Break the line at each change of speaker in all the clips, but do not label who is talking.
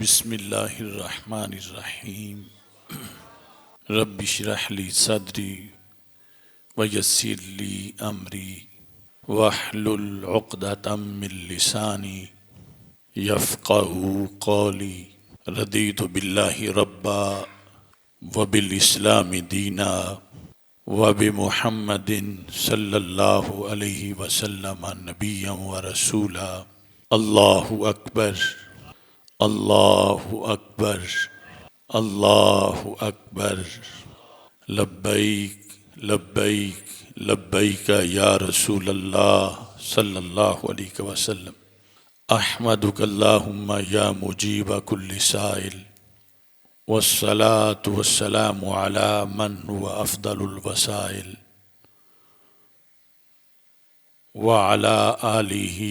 بسم اللہ الرحمن الرحیم رب اشرح لی صدری ویسر لی امری واحلل عقدۃ من لسانی یفقہوا قولی رضیت باللہ ربا وبالاسلام دینا وبمحمد صلی اللہ علیہ وسلم نبیا ورسولا۔ اللہ اکبر، اللہ اکبر، اللہ اکبر، لبیک لبیک لبیک یا رسول اللہ صلی اللہ علیہ وسلم۔ احمدک اللہم یا مجیب کل سائل، والصلاة والسلام علی من هو افضل الوسائل، وعلی آلہ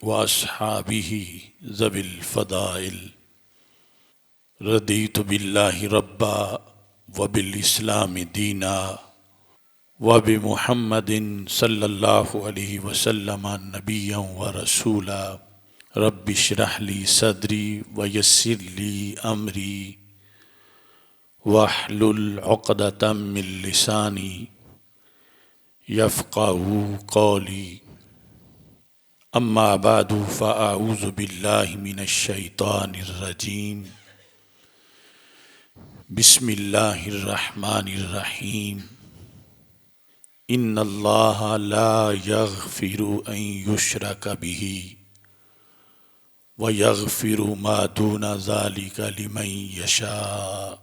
واصحابہ ذوی الفضائل۔ رضیت باللہ ربا وبالاسلام دینا وبمحمد صلی اللہ علیہ وسلم نبیا ورسولا۔ رب اشرح لی صدری ویسر لی امری واحلل عقدۃ من لسانی یفقہوا قولی۔ اما بعد فاعوذ باللہ من الشیطان الرجیم۔ بسم اللہ الرحمن الرحیم۔ ان اللہ لا یغفر ان یشرک بہ ویغفر ما دون ذلک لمن یشاء۔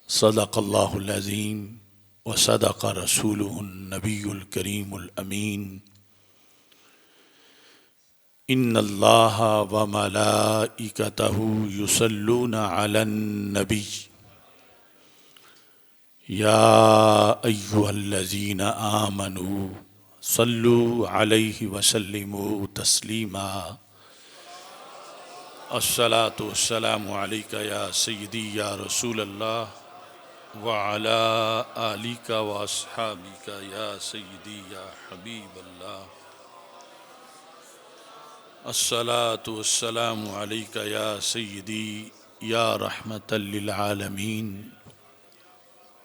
صدق اللہ العظیم وصدق رسولہ النبی الکریم الامین۔ ان اللہ وملائکتہ یصلون علی النبی یا ایہا الذین آمنوا صلوا علیہ وسلموا تسلیما۔ الصلاۃ والسلام علیک یا سیدی یا رسول اللہ وعلی آلک واصحابک یا سیدی یا حبیب اللہ۔ الصلاۃ والسلام علیک یا سیدی یا رحمۃ للعالمین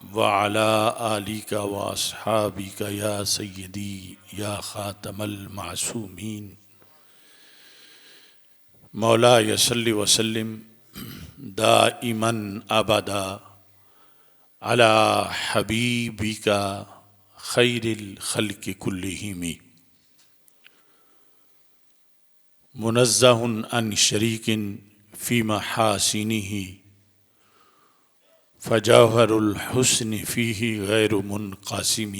وعلی آلک واصحابک یا سیدی یا خاتم المعصومین۔ مولاي صل وسلم دائما ابدا على حبیبک خیر الخلق كلهم منزہ عن شریک فی محاسنہ فجوہر الحسن فیہ غیر منقسم۔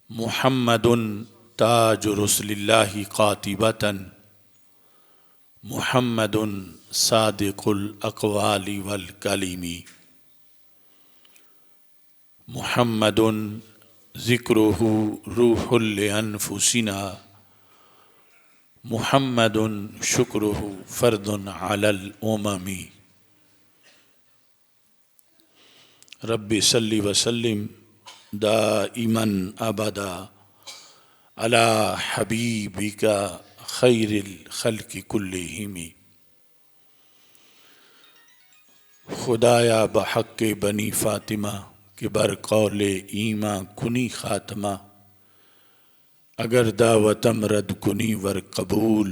محمد تاج رسل اللہ قاطبۃ محمد صادق الاقوال والکلم۔ محمد ذکرہ روح لانفسنا محمد شکرہ فرد علی الامم۔ رب صل وسلم دائما ابدا علی حبیبک خیر الخلق کلہم۔ خدایا بحق بنی فاطمہ کہ بر قول ایماں کنی خاتمہ، اگر دعوتم رد کنی ور قبول،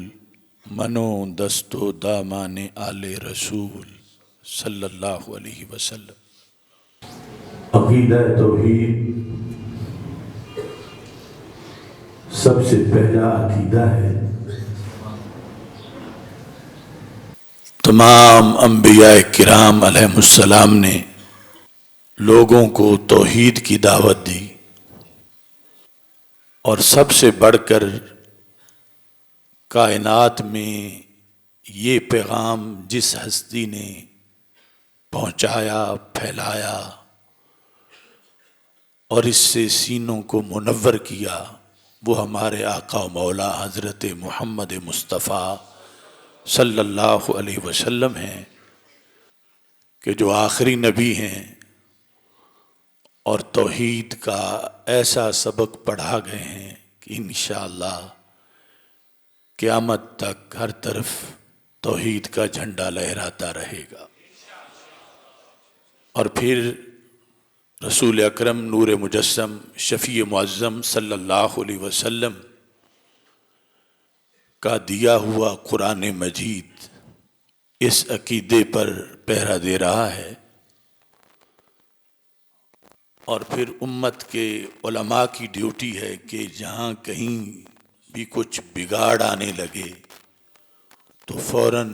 منو دست و دامان آل رسول صلی اللہ علیہ وسلم۔
عقیدہ توحید سب سے پہلا عقیدہ ہے۔
تمام انبیاء کرام علیہ السلام نے لوگوں کو توحید کی دعوت دی، اور سب سے بڑھ کر کائنات میں یہ پیغام جس ہستی نے پہنچایا، پھیلایا اور اس سے سینوں کو منور کیا، وہ ہمارے آقا و مولا حضرت محمد مصطفیٰ صلی اللہ علیہ وسلم ہیں، کہ جو آخری نبی ہیں اور توحید کا ایسا سبق پڑھا گئے ہیں کہ انشاءاللہ قیامت تک ہر طرف توحید کا جھنڈا لہراتا رہے گا۔ اور پھر رسول اکرم نور مجسم شفیع معظم صلی اللہ علیہ وسلم کا دیا ہوا قرآن مجید اس عقیدے پر پہرا دے رہا ہے، اور پھر امت کے علماء کی ڈیوٹی ہے کہ جہاں کہیں بھی کچھ بگاڑ آنے لگے تو فوراً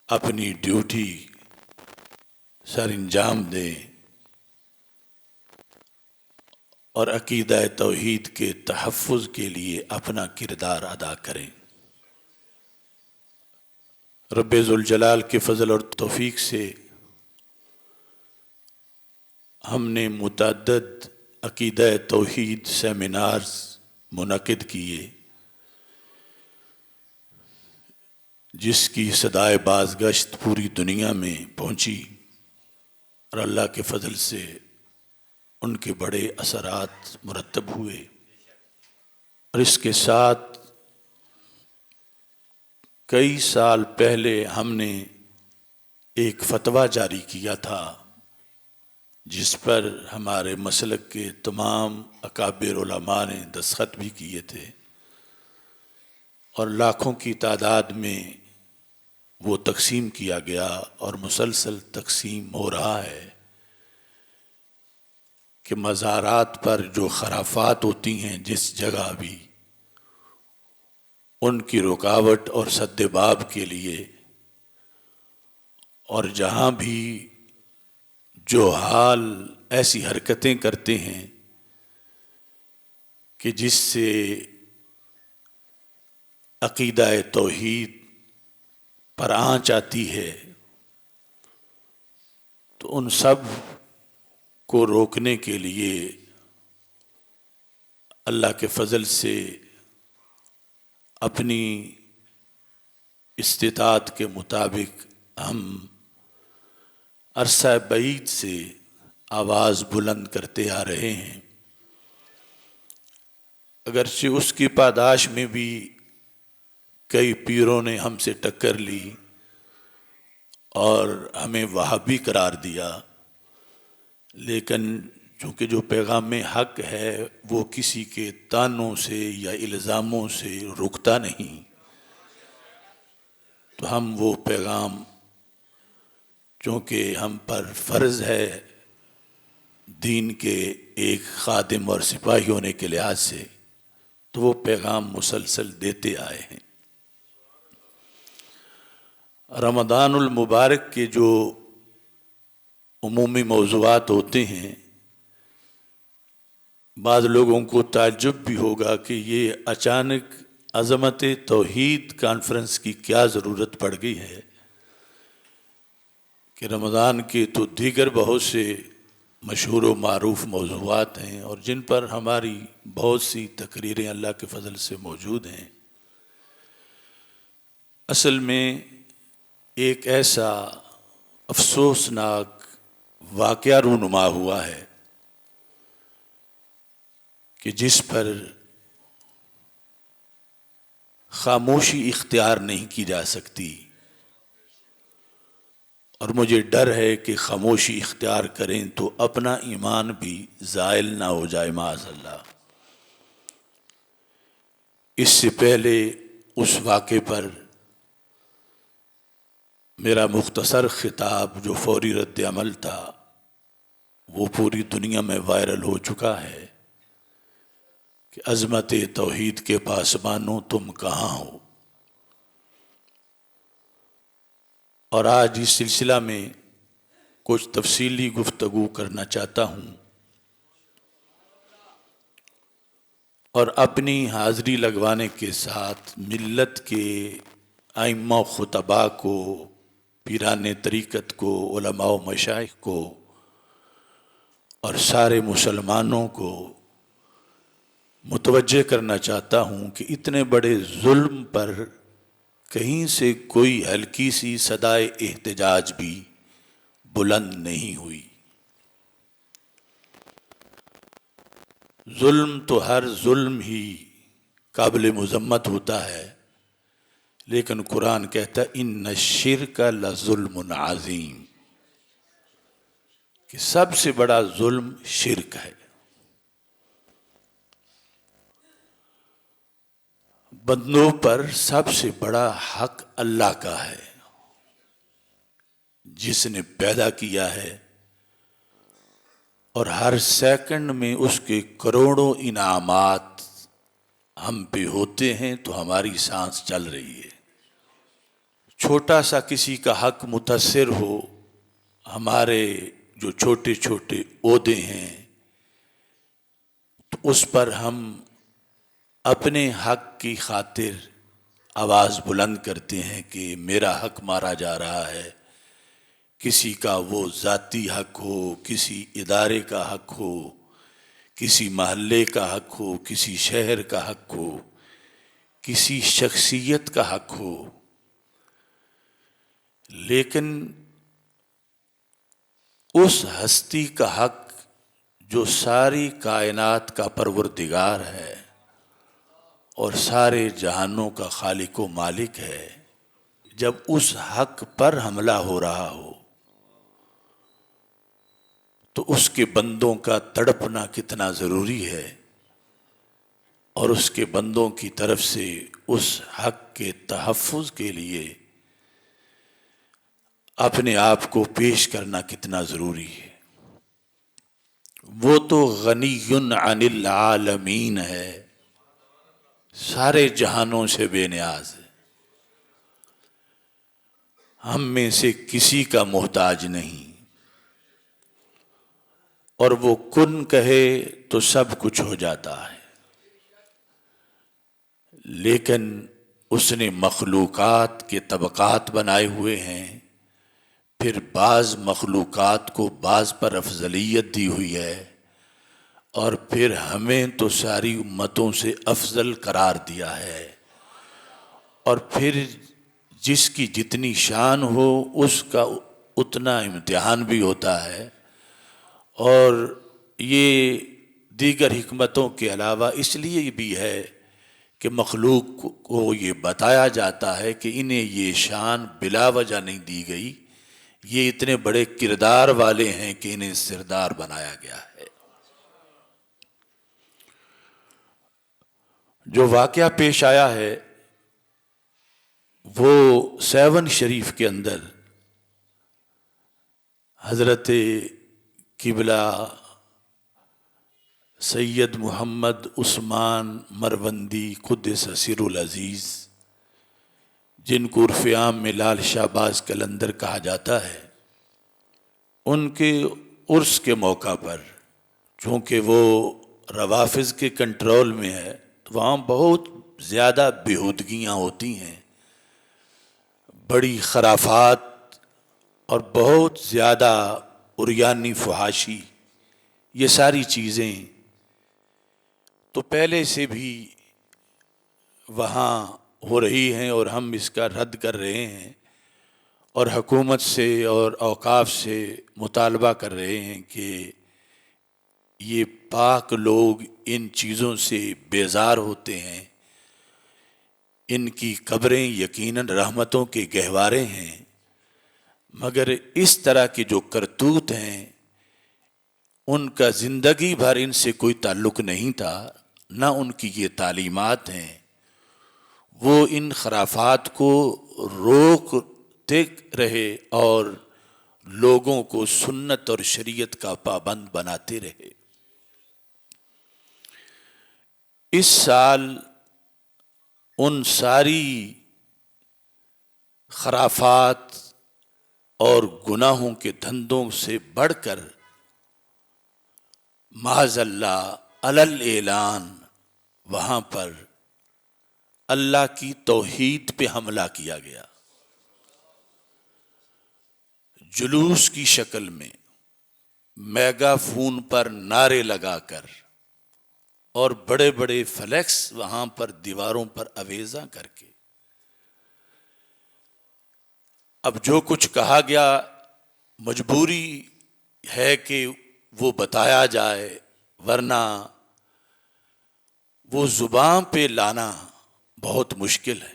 اپنی ڈیوٹی سر انجام دیں اور عقیدہ توحید کے تحفظ کے لیے اپنا کردار ادا کریں۔ رب ذوالجلال کے فضل اور توفیق سے ہم نے متعدد عقیدہ توحید سیمینارز منعقد کیے، جس کی صدائے بازگشت پوری دنیا میں پہنچی، اور اللہ کے فضل سے ان کے بڑے اثرات مرتب ہوئے۔ اور اس کے ساتھ کئی سال پہلے ہم نے ایک فتویٰ جاری کیا تھا، جس پر ہمارے مسلک کے تمام اکابر علماء نے دستخط بھی کیے تھے، اور لاکھوں کی تعداد میں وہ تقسیم کیا گیا اور مسلسل تقسیم ہو رہا ہے کہ مزارات پر جو خرافات ہوتی ہیں جس جگہ بھی، ان کی رکاوٹ اور سد باب کے لیے، اور جہاں بھی جو حال ایسی حرکتیں کرتے ہیں کہ جس سے عقیدہ توحید پر آنچ آتی ہے، تو ان سب کو روکنے کے لیے اللہ کے فضل سے اپنی استطاعت کے مطابق ہم عرصہ بعید سے آواز بلند کرتے آ رہے ہیں۔ اگرچہ اس کی پاداش میں بھی کئی پیروں نے ہم سے ٹکر لی اور ہمیں وہابی قرار دیا، لیکن چونکہ جو پیغام حق ہے وہ کسی کے طعنوں سے یا الزاموں سے رکتا نہیں، تو ہم وہ پیغام، چونکہ ہم پر فرض ہے دین کے ایک خادم اور سپاہی ہونے کے لحاظ سے، تو وہ پیغام مسلسل دیتے آئے ہیں۔ رمضان المبارک کے جو عمومی موضوعات ہوتے ہیں، بعض لوگوں کو تعجب بھی ہوگا کہ یہ اچانک عظمت توحید کانفرنس کی کیا ضرورت پڑ گئی ہے، کہ رمضان کے تو دیگر بہت سے مشہور و معروف موضوعات ہیں اور جن پر ہماری بہت سی تقریریں اللہ کے فضل سے موجود ہیں۔ اصل میں ایک ایسا افسوسناک واقعہ رونما ہوا ہے کہ جس پر خاموشی اختیار نہیں کی جا سکتی، اور مجھے ڈر ہے کہ خاموشی اختیار کریں تو اپنا ایمان بھی زائل نہ ہو جائے معاذ اللہ۔ اس سے پہلے اس واقعے پر میرا مختصر خطاب جو فوری رد عمل تھا وہ پوری دنیا میں وائرل ہو چکا ہے کہ عظمت توحید کے پاسبانوں تم کہاں ہو۔ اور آج اس سلسلہ میں کچھ تفصیلی گفتگو کرنا چاہتا ہوں، اور اپنی حاضری لگوانے کے ساتھ ملت کے ائمہ و خطباء کو، پیران طریقت کو، علماء و مشائخ کو اور سارے مسلمانوں کو متوجہ کرنا چاہتا ہوں کہ اتنے بڑے ظلم پر کہیں سے کوئی ہلکی سی صدائے احتجاج بھی بلند نہیں ہوئی۔ ظلم تو ہر ظلم ہی قابل مذمت ہوتا ہے، لیکن قرآن کہتا ہے ان الشرک لظلم عظیم، کہ سب سے بڑا ظلم شرک ہے۔ بندوں پر سب سے بڑا حق اللہ کا ہے، جس نے پیدا کیا ہے، اور ہر سیکنڈ میں اس کے کروڑوں انعامات ہم پہ ہوتے ہیں تو ہماری سانس چل رہی ہے۔ چھوٹا سا کسی کا حق متاثر ہو، ہمارے جو چھوٹے چھوٹے عہدے ہیں، تو اس پر ہم اپنے حق کی خاطر آواز بلند کرتے ہیں کہ میرا حق مارا جا رہا ہے۔ کسی کا وہ ذاتی حق ہو، کسی ادارے کا حق ہو، کسی محلے کا حق ہو، کسی شہر کا حق ہو، کسی شخصیت کا حق ہو، لیکن اس ہستی کا حق جو ساری کائنات کا پروردگار ہے اور سارے جہانوں کا خالق و مالک ہے، جب اس حق پر حملہ ہو رہا ہو تو اس کے بندوں کا تڑپنا کتنا ضروری ہے، اور اس کے بندوں کی طرف سے اس حق کے تحفظ کے لیے اپنے آپ کو پیش کرنا کتنا ضروری ہے۔ وہ تو غنی عن العالمین ہے، سارے جہانوں سے بے نیاز ہے، ہم میں سے کسی کا محتاج نہیں، اور وہ کن کہے تو سب کچھ ہو جاتا ہے۔ لیکن اس نے مخلوقات کے طبقات بنائے ہوئے ہیں، پھر بعض مخلوقات کو بعض پر افضلیت دی ہوئی ہے، اور پھر ہمیں تو ساری امتوں سے افضل قرار دیا ہے، اور پھر جس کی جتنی شان ہو اس کا اتنا امتحان بھی ہوتا ہے۔ اور یہ دیگر حکمتوں کے علاوہ اس لیے بھی ہے کہ مخلوق کو یہ بتایا جاتا ہے کہ انہیں یہ شان بلا وجہ نہیں دی گئی، یہ اتنے بڑے کردار والے ہیں کہ انہیں سردار بنایا گیا ہے۔ جو واقعہ پیش آیا ہے وہ 7 شریف کے اندر حضرت قبلہ سید محمد عثمان مروندی قدس سر العزیز، جن کو عرف عام میں لال شہباز قلندر کہا جاتا ہے، ان کے عرس کے موقع پر، چونکہ وہ روافظ کے کنٹرول میں ہے، تو وہاں بہت زیادہ بیہودگیاں ہوتی ہیں، بڑی خرافات اور بہت زیادہ عریانی فحاشی، یہ ساری چیزیں تو پہلے سے بھی وہاں ہو رہی ہیں، اور ہم اس کا رد کر رہے ہیں، اور حکومت سے اور اوقاف سے مطالبہ کر رہے ہیں کہ یہ پاک لوگ ان چیزوں سے بیزار ہوتے ہیں، ان کی قبریں یقیناً رحمتوں کے گہوارے ہیں، مگر اس طرح کے جو کرتوت ہیں ان کا زندگی بھر ان سے کوئی تعلق نہیں تھا، نہ ان کی یہ تعلیمات ہیں، وہ ان خرافات کو روکتے رہے اور لوگوں کو سنت اور شریعت کا پابند بناتے رہے۔ اس سال ان ساری خرافات اور گناہوں کے دھندوں سے بڑھ کر معاذ اللہ علل اعلان وہاں پر اللہ کی توحید پہ حملہ کیا گیا، جلوس کی شکل میں، میگا فون پر نعرے لگا کر، اور بڑے بڑے فلیکس وہاں پر دیواروں پر اویزاں کر کے۔ اب جو کچھ کہا گیا مجبوری ہے کہ وہ بتایا جائے، ورنہ وہ زبان پہ لانا بہت مشکل ہے۔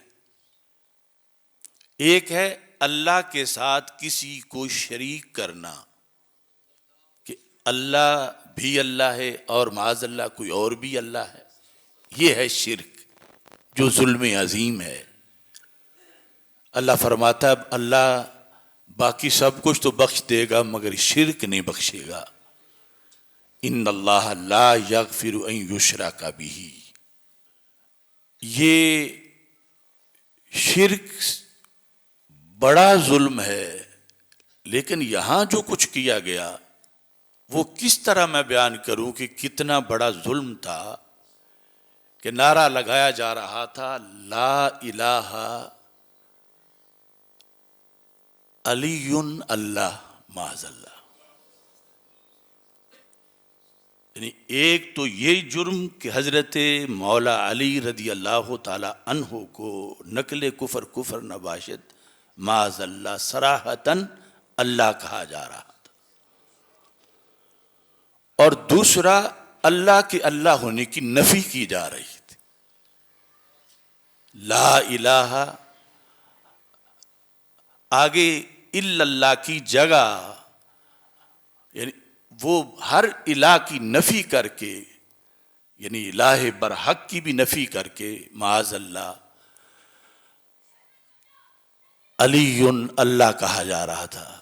ایک ہے اللہ کے ساتھ کسی کو شریک کرنا، کہ اللہ بھی اللہ ہے اور معاذ اللہ کوئی اور بھی اللہ ہے، یہ ہے شرک جو ظلم عظیم ہے۔ اللہ فرماتا ہے اللہ باقی سب کچھ تو بخش دے گا مگر شرک نہیں بخشے گا۔ ان اللہ لا یغفر ان یشرک بہ، یہ شرک بڑا ظلم ہے۔ لیکن یہاں جو کچھ کیا گیا وہ کس طرح میں بیان کروں کہ کتنا بڑا ظلم تھا، کہ نعرہ لگایا جا رہا تھا لا الہ علی اللہ معاذ اللہ۔ یعنی ایک تو یہ جرم کہ حضرت مولا علی رضی اللہ تعالی عنہ کو نقل کفر نباشد معاذ اللہ صراحتاً اللہ کہا جا رہا تھا، اور دوسرا اللہ کے اللہ ہونے کی نفی کی جا رہی تھی۔ لا الہ آگے الا اللہ کی جگہ، یعنی وہ ہر الہ کی نفی کر کے، یعنی الہ برحق کی بھی نفی کر کے معاذ اللہ علی اللہ کہا جا رہا تھا۔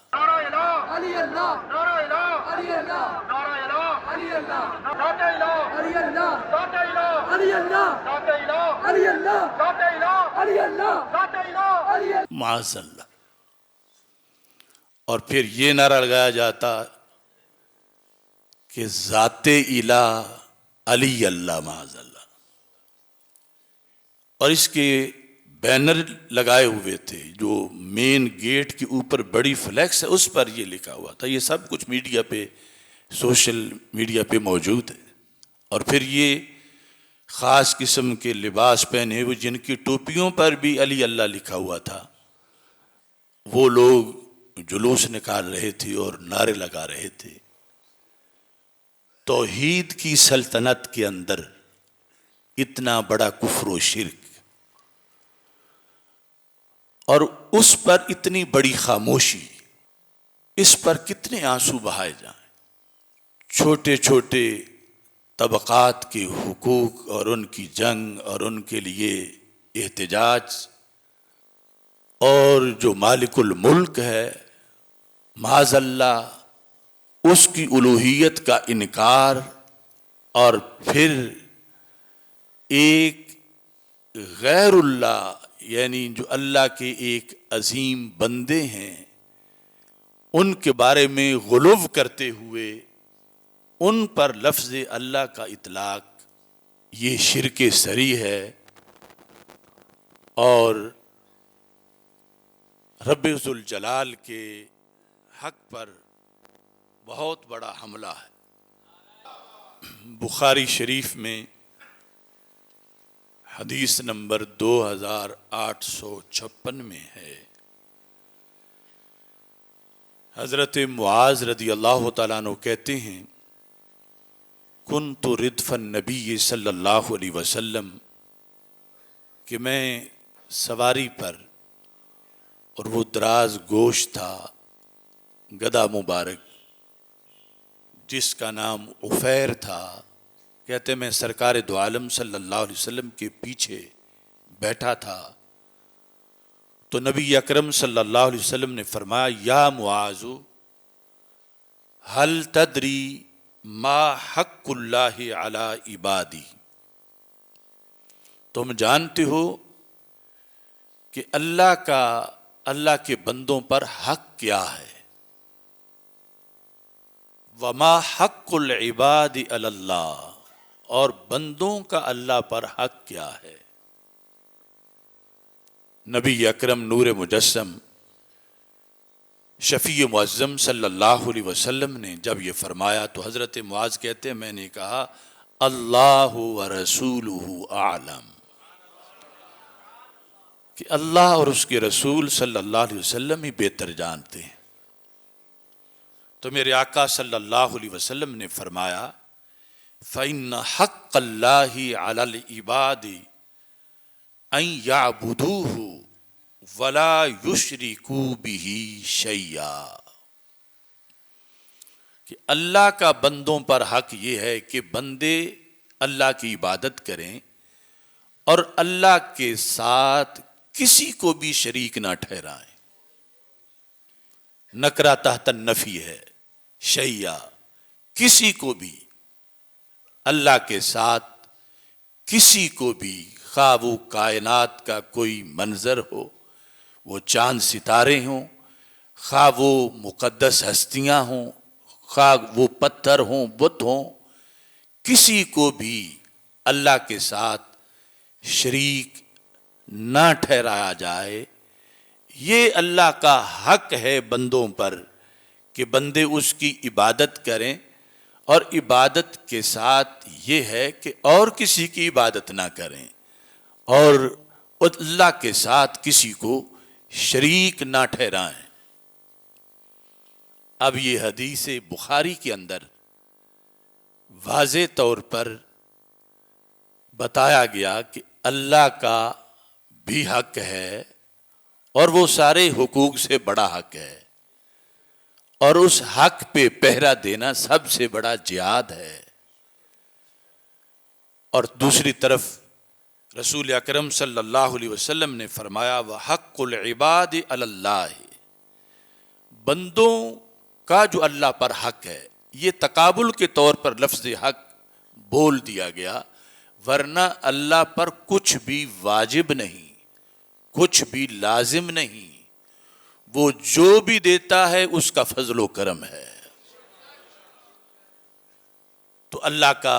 معاذ اللہ، اور پھر یہ نعرہ لگایا جاتا کہ ذات الہ علی اللہ معاذ اللہ، اور اس کے بینر لگائے ہوئے تھے جو مین گیٹ کے اوپر بڑی فلیکس ہے اس پر یہ لکھا ہوا تھا۔ یہ سب کچھ میڈیا پہ، سوشل میڈیا پہ موجود ہے۔ اور پھر یہ خاص قسم کے لباس پہنے ہوئے جن کی ٹوپیوں پر بھی علی اللہ لکھا ہوا تھا، وہ لوگ جلوس نکال رہے تھے اور نعرے لگا رہے تھے۔ توحید کی سلطنت کے اندر اتنا بڑا کفر و شرک، اور اس پر اتنی بڑی خاموشی، اس پر کتنے آنسو بہائے جائیں۔ چھوٹے چھوٹے طبقات کے حقوق اور ان کی جنگ اور ان کے لیے احتجاج، اور جو مالک الملک ہے معاذ اللہ اس کی الوہیت کا انکار، اور پھر ایک غیر اللہ یعنی جو اللہ کے ایک عظیم بندے ہیں ان کے بارے میں غلو کرتے ہوئے ان پر لفظ اللہ کا اطلاق، یہ شرک صریح ہے اور رب ذوالجلال کے حق پر بہت بڑا حملہ ہے۔ بخاری شریف میں حدیث نمبر 2856 میں ہے، حضرت معاذ رضی اللہ تعالیٰ عنہ کہتے ہیں کنت ردف النبی صلی اللہ علیہ وسلم، کہ میں سواری پر، اور وہ دراز گوش تھا گدھا مبارک جس کا نام عفیر تھا، کہتے میں سرکار دو عالم صلی اللہ علیہ وسلم کے پیچھے بیٹھا تھا، تو نبی اکرم صلی اللہ علیہ وسلم نے فرمایا یا معاذ هل تدری ما حق اللہ علی عبادی، تم جانتے ہو کہ اللہ کے بندوں پر حق کیا ہے؟ وما حق العباد علی اللہ، اور بندوں کا اللہ پر حق کیا ہے؟ نبی اکرم نور مجسم شفیع معظم صلی اللہ علیہ وسلم نے جب یہ فرمایا تو حضرت معاذ کہتے ہیں میں نے کہا اللہ ورسولہ اعلم، کہ اللہ اور اس کے رسول صلی اللہ علیہ وسلم ہی بہتر جانتے ہیں۔ تو میرے آقا صلی اللہ علیہ وسلم نے فرمایا فإن حق اللہ علی العباد ان یعبدوہ ولا یشرکوا بہ شیئا، کہ اللہ کا بندوں پر حق یہ ہے کہ بندے اللہ کی عبادت کریں اور اللہ کے ساتھ کسی کو بھی شریک نہ ٹھہرائیں۔ نکرہ تحت النفی ہے، شیئا، کسی کو بھی، اللہ کے ساتھ کسی کو بھی، خواہ وہ کائنات کا کوئی منظر ہو، وہ چاند ستارے ہوں، خواہ وہ مقدس ہستیاں ہوں، خواہ وہ پتھر ہوں، بت ہوں، کسی کو بھی اللہ کے ساتھ شریک نہ ٹھہرایا جائے۔ یہ اللہ کا حق ہے بندوں پر کہ بندے اس کی عبادت کریں، اور عبادت کے ساتھ یہ ہے کہ اور کسی کی عبادت نہ کریں اور اللہ کے ساتھ کسی کو شریک نہ ٹھہرائیں۔ اب یہ حدیث بخاری کے اندر واضح طور پر بتایا گیا کہ اللہ کا بھی حق ہے اور وہ سارے حقوق سے بڑا حق ہے، اور اس حق پہ پہرا دینا سب سے بڑا جہاد ہے۔ اور دوسری طرف رسول اکرم صلی اللہ علیہ وسلم نے فرمایا وَحَقُّ الْعِبَادِ عَلَى اللَّهِ، بندوں کا جو اللہ پر حق ہے، یہ تقابل کے طور پر لفظ حق بول دیا گیا، ورنہ اللہ پر کچھ بھی واجب نہیں، کچھ بھی لازم نہیں، وہ جو بھی دیتا ہے اس کا فضل و کرم ہے۔ تو اللہ کا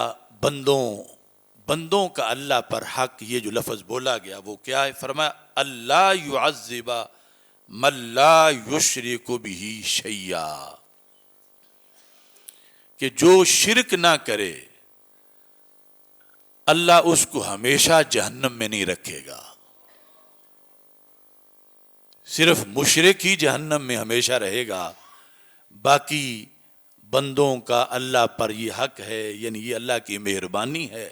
بندوں کا اللہ پر حق، یہ جو لفظ بولا گیا وہ کیا ہے؟ فرمایا اللہ یعذب من لا یشرک بہ شیئا، کہ جو شرک نہ کرے اللہ اس کو ہمیشہ جہنم میں نہیں رکھے گا۔ صرف مشرک ہی جہنم میں ہمیشہ رہے گا، باقی بندوں کا اللہ پر یہ حق ہے، یعنی یہ اللہ کی مہربانی ہے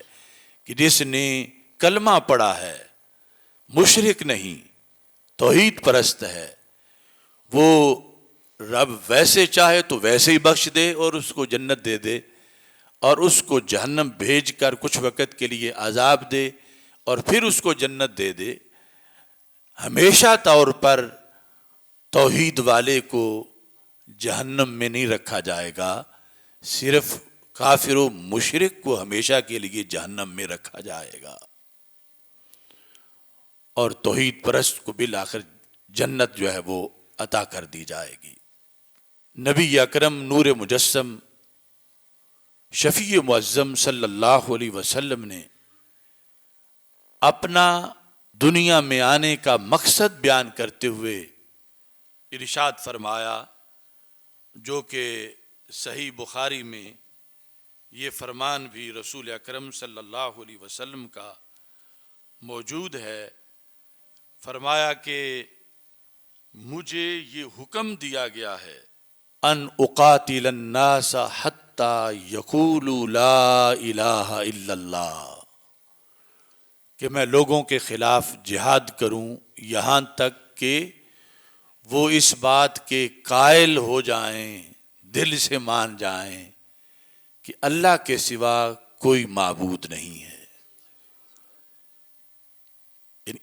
کہ جس نے کلمہ پڑھا ہے، مشرک نہیں، توحید پرست ہے، وہ رب ویسے چاہے تو ویسے ہی بخش دے اور اس کو جنت دے دے، اور اس کو جہنم بھیج کر کچھ وقت کے لیے عذاب دے اور پھر اس کو جنت دے دے۔ ہمیشہ طور پر توحید والے کو جہنم میں نہیں رکھا جائے گا، صرف کافر و مشرک کو ہمیشہ کے لیے جہنم میں رکھا جائے گا، اور توحید پرست کو بالآخر جنت جو ہے وہ عطا کر دی جائے گی۔ نبی اکرم نور مجسم شفیع معظم صلی اللہ علیہ وسلم نے اپنا دنیا میں آنے کا مقصد بیان کرتے ہوئے ارشاد فرمایا، جو کہ صحیح بخاری میں یہ فرمان بھی رسول اکرم صلی اللہ علیہ وسلم کا موجود ہے۔ فرمایا کہ مجھے یہ حکم دیا گیا ہے ان اقاتل الناس حتی یقولوا لا الہ الا اللہ، کہ میں لوگوں کے خلاف جہاد کروں یہاں تک کہ وہ اس بات کے قائل ہو جائیں، دل سے مان جائیں کہ اللہ کے سوا کوئی معبود نہیں ہے۔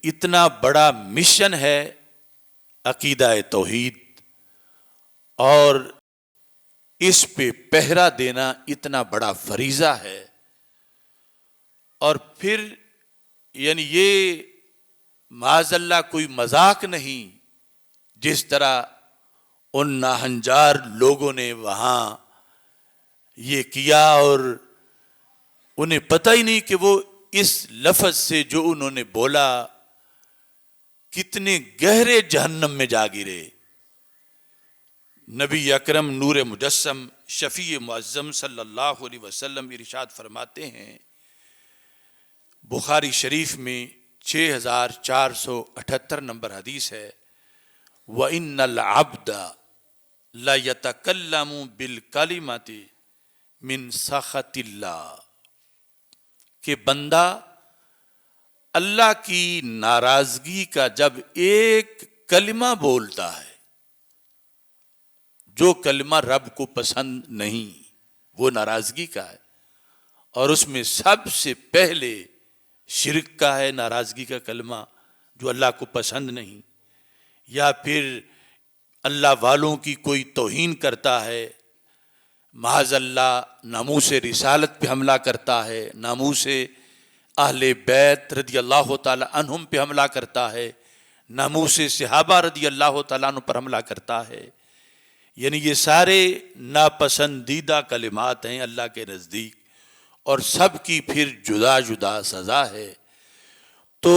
اتنا بڑا مشن ہے عقیدہ توحید، اور اس پہ پہرا دینا اتنا بڑا فریضہ ہے، اور پھر یعنی یہ معاذ اللہ کوئی مذاق نہیں، جس طرح ان ناہنجار لوگوں نے وہاں یہ کیا اور انہیں پتہ ہی نہیں کہ وہ اس لفظ سے جو انہوں نے بولا کتنے گہرے جہنم میں جا گرے۔ نبی اکرم نور مجسم شفیع معظم صلی اللہ علیہ وسلم ارشاد فرماتے ہیں، بخاری شریف میں 6478 نمبر حدیث ہے، وَإِنَّ الْعَبْدَ لَيَتَكَلَّمُ بِالْكَلِمَةِ مِنْ سَخَطِ اللَّهِ کہ بندہ اللہ کی ناراضگی کا جب ایک کلمہ بولتا ہے، جو کلمہ رب کو پسند نہیں وہ ناراضگی کا ہے، اور اس میں سب سے پہلے شرک کا ہے، ناراضگی کا کلمہ جو اللہ کو پسند نہیں، یا پھر اللہ والوں کی کوئی توہین کرتا ہے، معاذ اللہ ناموس رسالت پہ حملہ کرتا ہے، ناموس اہل بیت رضی اللہ تعالی عنہم پہ حملہ کرتا ہے، ناموس صحابہ رضی اللہ تعالیٰ عنہ پر حملہ کرتا ہے، یعنی یہ سارے ناپسندیدہ کلمات ہیں اللہ کے نزدیک، اور سب کی پھر جدا جدا سزا ہے۔ تو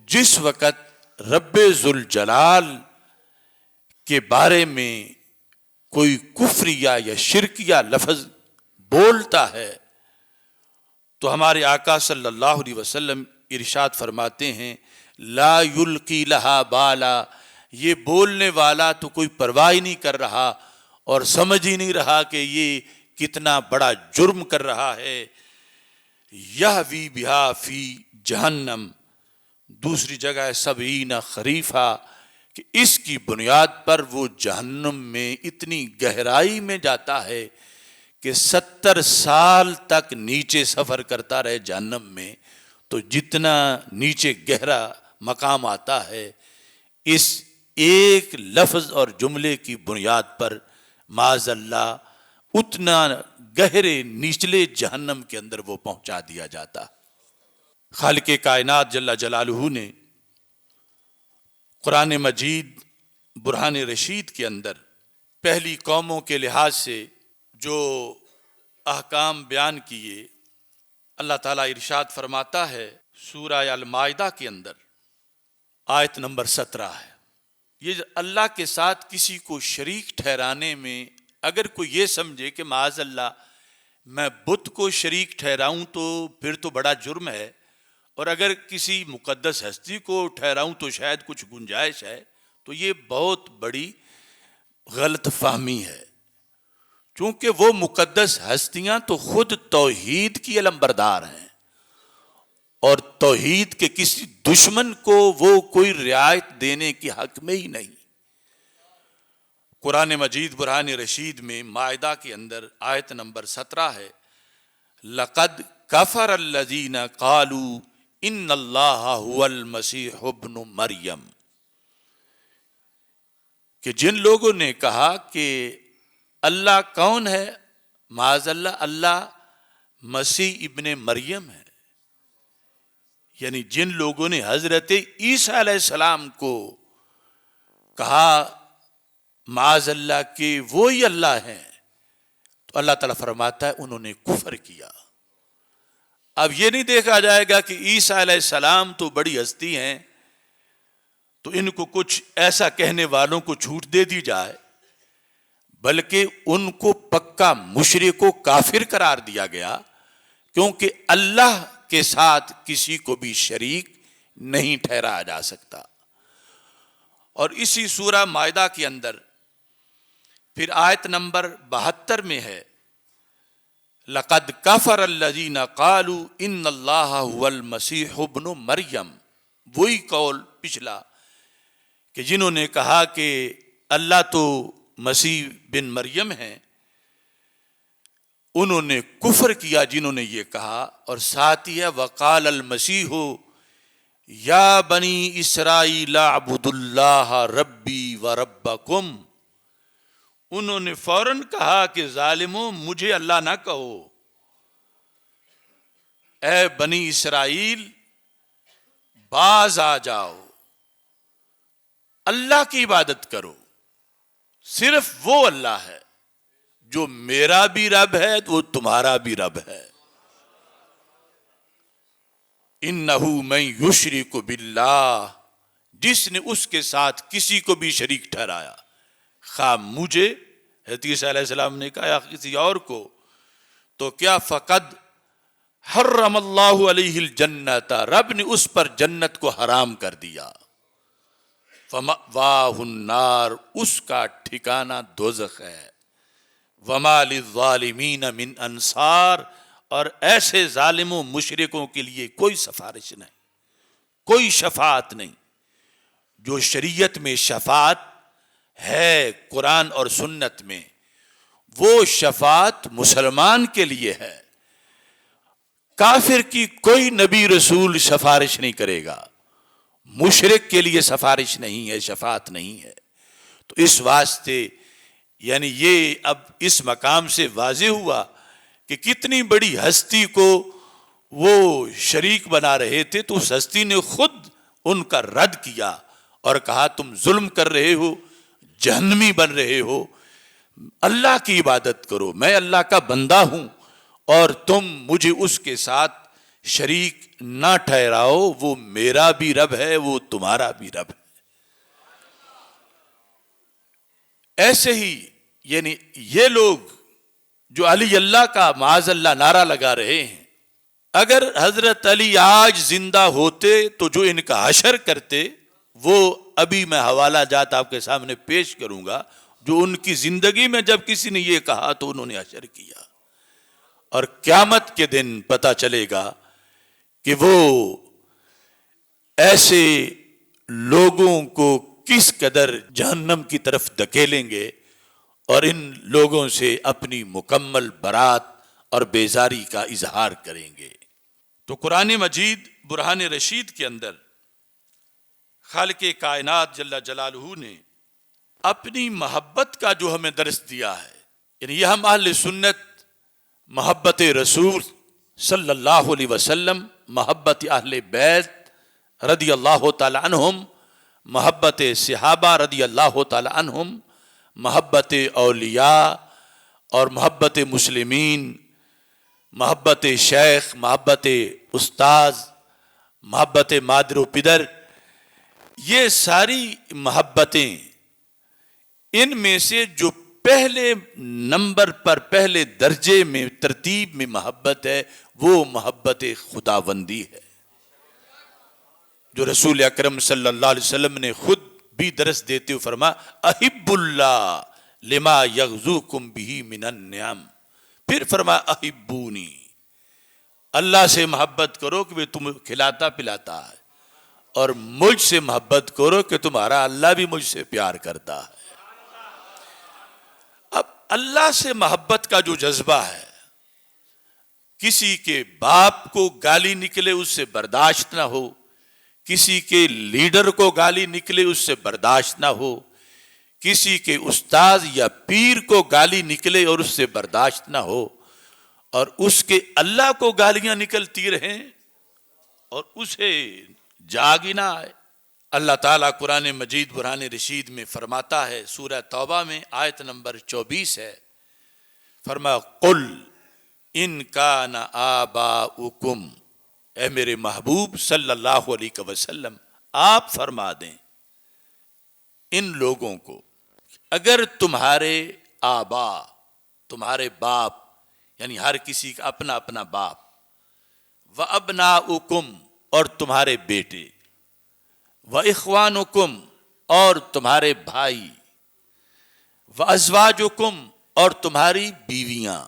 جس وقت رب ذوالجلال کے بارے میں کوئی کفریہ یا شرکیہ لفظ بولتا ہے تو ہمارے آقا صلی اللہ علیہ وسلم ارشاد فرماتے ہیں لا یلقی لہا بالا، یہ بولنے والا تو کوئی پرواہ ہی نہیں کر رہا اور سمجھ ہی نہیں رہا کہ یہ کتنا بڑا جرم کر رہا ہے، یہوی بہا فی جہنم، دوسری جگہ ہے 70 خریفہ، کہ اس کی بنیاد پر وہ جہنم میں اتنی گہرائی میں جاتا ہے کہ 70 سال تک نیچے سفر کرتا رہے جہنم میں، تو جتنا نیچے گہرا مقام آتا ہے اس ایک لفظ اور جملے کی بنیاد پر معاذ اللہ اتنا گہرے نچلے جہنم کے اندر وہ پہنچا دیا جاتا۔ خالق کائنات جل جلالہ نے قرآن مجید برہان رشید کے اندر پہلی قوموں کے لحاظ سے جو احکام بیان کیے، اللہ تعالیٰ ارشاد فرماتا ہے سورہ المائدہ کے اندر آیت نمبر 17 ہے، یہ اللہ کے ساتھ کسی کو شریک ٹھہرانے میں اگر کوئی یہ سمجھے کہ معاذ اللہ میں بت کو شریک ٹھہراؤں تو پھر تو بڑا جرم ہے، اور اگر کسی مقدس ہستی کو ٹھہراؤں تو شاید کچھ گنجائش ہے، تو یہ بہت بڑی غلط فہمی ہے، چونکہ وہ مقدس ہستیاں تو خود توحید کی علمبردار ہیں، اور توحید کے کسی دشمن کو وہ کوئی رعایت دینے کی حق میں ہی نہیں۔ قرآن مجید برہان رشید میں مائدہ کے اندر آیت نمبر 17 ہے لَقَدْ كَفَرَ الَّذِينَ قَالُوا إِنَّ اللَّهَ هُوَ الْمَسِيحُ ابْنُ مَرْيَم، کہ جن لوگوں نے کہا کہ اللہ کون ہے، معاذ اللہ اللہ مسیح ابن مریم ہے، یعنی جن لوگوں نے حضرت عیسیٰ علیہ السلام کو کہا معاذ اللہ کہ وہی اللہ ہیں، تو اللہ تعالیٰ فرماتا ہے انہوں نے کفر کیا۔ اب یہ نہیں دیکھا جائے گا کہ عیسیٰ علیہ السلام تو بڑی ہستی ہیں تو ان کو کچھ ایسا کہنے والوں کو چھوٹ دے دی جائے، بلکہ ان کو پکا مشرک و کافر قرار دیا گیا، کیونکہ اللہ کے ساتھ کسی کو بھی شریک نہیں ٹھہرایا جا سکتا۔ اور اسی سورہ مائدہ کے اندر پھر آیت نمبر 72 میں ہے لَقَدْ كَفَرَ الَّذِينَ قَالُوا إِنَّ اللَّهَ هُوَ الْمَسِيحُ ابْنُ مَرْيَم، وہی قول پچھلا کہ جنہوں نے کہا کہ اللہ تو مسیح بن مریم ہیں، انہوں نے کفر کیا جنہوں نے یہ کہا، اور ساتھ ہی ہے وَقَالَ الْمَسِيحُ يَا بَنِي إِسْرَائِيلَ اعْبُدُوا اللَّهَ رَبِّي وَرَبَّكُمْ، انہوں نے فوراً کہا کہ ظالموں مجھے اللہ نہ کہو، اے بنی اسرائیل باز آ جاؤ، اللہ کی عبادت کرو، صرف وہ اللہ ہے جو میرا بھی رب ہے وہ تمہارا بھی رب ہے۔ انہو من یشرک باللہ، جس نے اس کے ساتھ کسی کو بھی شریک ٹھہرایا، خواہ مجھے حضرت عیسیٰ علیہ السلام نے کہا یا کسی اور کو، تو کیا فقد حرم اللہ علیہ الجنت، رب نے اس پر جنت کو حرام کر دیا، فمأواہ النار، اس کا ٹھکانہ دوزخ ہے، وما للظالمین من انصار، اور ایسے ظالم و مشرکوں کے لیے کوئی سفارش نہیں، کوئی شفاعت نہیں۔ جو شریعت میں شفاعت ہے قرآن اور سنت میں، وہ شفاعت مسلمان کے لیے ہے۔ کافر کی کوئی نبی رسول سفارش نہیں کرے گا، مشرک کے لیے سفارش نہیں ہے، شفاعت نہیں ہے۔ تو اس واسطے یعنی یہ اب اس مقام سے واضح ہوا کہ کتنی بڑی ہستی کو وہ شریک بنا رہے تھے، تو اس ہستی نے خود ان کا رد کیا اور کہا تم ظلم کر رہے ہو، جہنمی بن رہے ہو، اللہ کی عبادت کرو، میں اللہ کا بندہ ہوں اور تم مجھے اس کے ساتھ شریک نہ ٹھہراؤ، وہ میرا بھی رب ہے، وہ تمہارا بھی رب ہے۔ ایسے ہی یعنی یہ لوگ جو علی اللہ کا معاذ اللہ نعرہ لگا رہے ہیں، اگر حضرت علی آج زندہ ہوتے تو جو ان کا حشر کرتے، وہ ابھی میں حوالہ جات آپ کے سامنے پیش کروں گا، جو ان کی زندگی میں جب کسی نے یہ کہا تو انہوں نے حشر کیا، اور قیامت کے دن پتہ چلے گا کہ وہ ایسے لوگوں کو کس قدر جہنم کی طرف دھکیلیں گے اور ان لوگوں سے اپنی مکمل برات اور بیزاری کا اظہار کریں گے۔ تو قرآن مجید برہان رشید کے اندر خالق کائنات جل جلالہ نے اپنی محبت کا جو ہمیں درس دیا ہے، یعنی یہ ہم اہل سنت محبت رسول صلی اللہ علیہ وسلم، محبت اہل بیت رضی اللہ تعالی عنہم، محبت صحابہ رضی اللہ تعالی عنہم، محبت اولیاء اور محبت مسلمین، محبت شیخ، محبت استاذ، محبت مادر و پدر، یہ ساری محبتیں، ان میں سے جو پہلے نمبر پر پہلے درجے میں ترتیب میں محبت ہے، وہ محبت خداوندی ہے، جو رسول اکرم صلی اللہ علیہ وسلم نے خود بھی درس دیتے ہوئے فرما احب اللہ لما یغزوکم بہ من النعم، پھر فرما احبونی، اللہ سے محبت کرو کہ وہ تمہیں کھلاتا پلاتا ہے، اور مجھ سے محبت کرو کہ تمہارا اللہ بھی مجھ سے پیار کرتا ہے۔ اب اللہ سے محبت کا جو جذبہ ہے، کسی کے باپ کو گالی نکلے اس سے برداشت نہ ہو، کسی کے لیڈر کو گالی نکلے اس سے برداشت نہ ہو، کسی کے استاذ یا پیر کو گالی نکلے اور اس سے برداشت نہ ہو، اور اس کے اللہ کو گالیاں نکلتی رہیں اور اسے جاگ ہی نہ آئے۔ اللہ تعالیٰ قرآن مجید برہان رشید میں فرماتا ہے، سورہ توبہ میں آیت نمبر 24 ہے، فرمایا قل ان کان آباؤکم، اے میرے محبوب صلی اللہ علیہ وسلم آپ فرما دیں ان لوگوں کو، اگر تمہارے آبا، تمہارے باپ، یعنی ہر کسی کا اپنا اپنا باپ، وَأَبْنَاؤُكُمْ اور تمہارے بیٹے، وَإِخْوَانُكُمْ اور تمہارے بھائی، وَأَزْوَاجُكُمْ اور تمہاری بیویاں،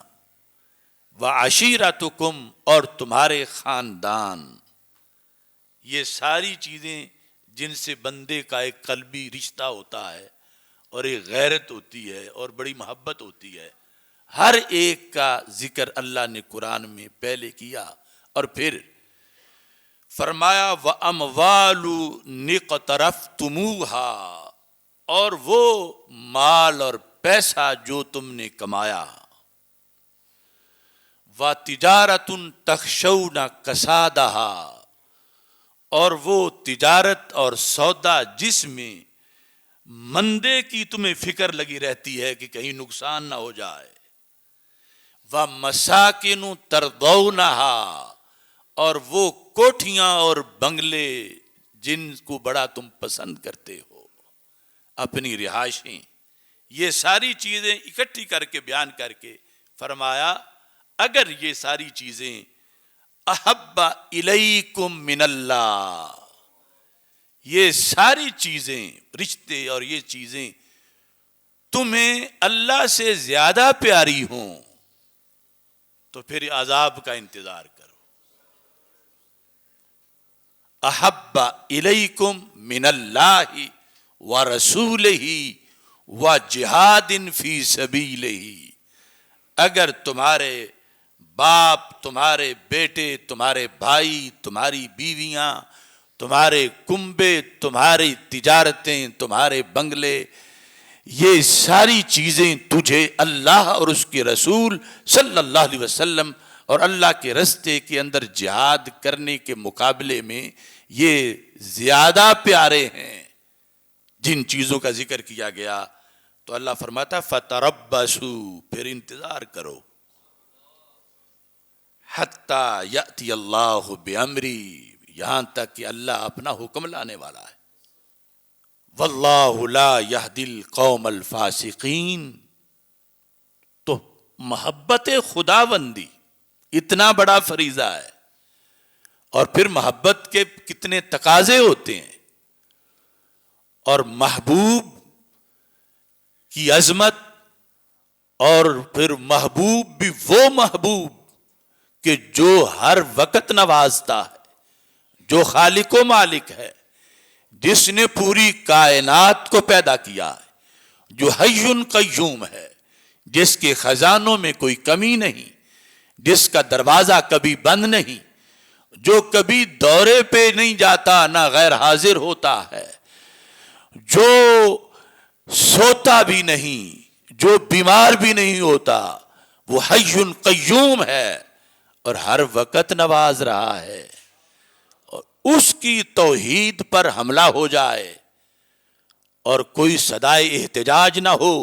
وَعَشِيرَتُكُمْ اور تمہارے خاندان، یہ ساری چیزیں جن سے بندے کا ایک قلبی رشتہ ہوتا ہے اور ایک غیرت ہوتی ہے اور بڑی محبت ہوتی ہے، ہر ایک کا ذکر اللہ نے قرآن میں پہلے کیا، اور پھر فرمایا وَأَمْوَالُ نِقْتَرَفْتُمُوهَا، اور وہ مال اور پیسہ جو تم نے کمایا، وَتِجَارَةٌ تَخْشَوْنَ كَسَادَهَا، اور وہ تجارت اور سودا جس میں مندے کی تمہیں فکر لگی رہتی ہے کہ کہیں نقصان نہ ہو جائے، وَمَسَاكِنُ تَرْضَوْنَهَا، اور وہ کوٹھیاں اور بنگلے جن کو بڑا تم پسند کرتے ہو، اپنی رہائشیں، یہ ساری چیزیں اکٹھی کر کے بیان کر کے فرمایا اگر یہ ساری چیزیں احب الیکم من اللہ، یہ ساری چیزیں، رشتے اور یہ چیزیں تمہیں اللہ سے زیادہ پیاری ہوں، تو پھر عذاب کا انتظار کرو. احب الیکم من اللہ ورسولہ وجہاد فی سبیلہ. اگر تمہارے باپ، تمہارے بیٹے، تمہارے بھائی، تمہاری بیویاں، تمہارے کنبے، تمہاری تجارتیں، تمہارے بنگلے، یہ ساری چیزیں تجھے اللہ اور اس کے رسول صلی اللہ علیہ وسلم اور اللہ کے رستے کے اندر جہاد کرنے کے مقابلے میں یہ زیادہ پیارے ہیں جن چیزوں کا ذکر کیا گیا. تو اللہ فرماتا فتربصوا، پھر انتظار کرو، حتی یأتی اللہ بامری، یہاں تک کہ اللہ اپنا حکم لانے والا ہے. واللہ لا یہدی القوم الفاسقین. تو محبت خداوندی اتنا بڑا فریضہ ہے، اور پھر محبت کے کتنے تقاضے ہوتے ہیں، اور محبوب کی عظمت، اور پھر محبوب بھی وہ محبوب کہ جو ہر وقت نوازتا ہے، جو خالق و مالک ہے، جس نے پوری کائنات کو پیدا کیا ہے، جو حی قیوم ہے، جس کے خزانوں میں کوئی کمی نہیں، جس کا دروازہ کبھی بند نہیں، جو کبھی دورے پہ نہیں جاتا نہ غیر حاضر ہوتا ہے، جو سوتا بھی نہیں، جو بیمار بھی نہیں ہوتا، وہ حی قیوم ہے اور ہر وقت نواز رہا ہے. اور اس کی توحید پر حملہ ہو جائے اور کوئی صدائے احتجاج نہ ہو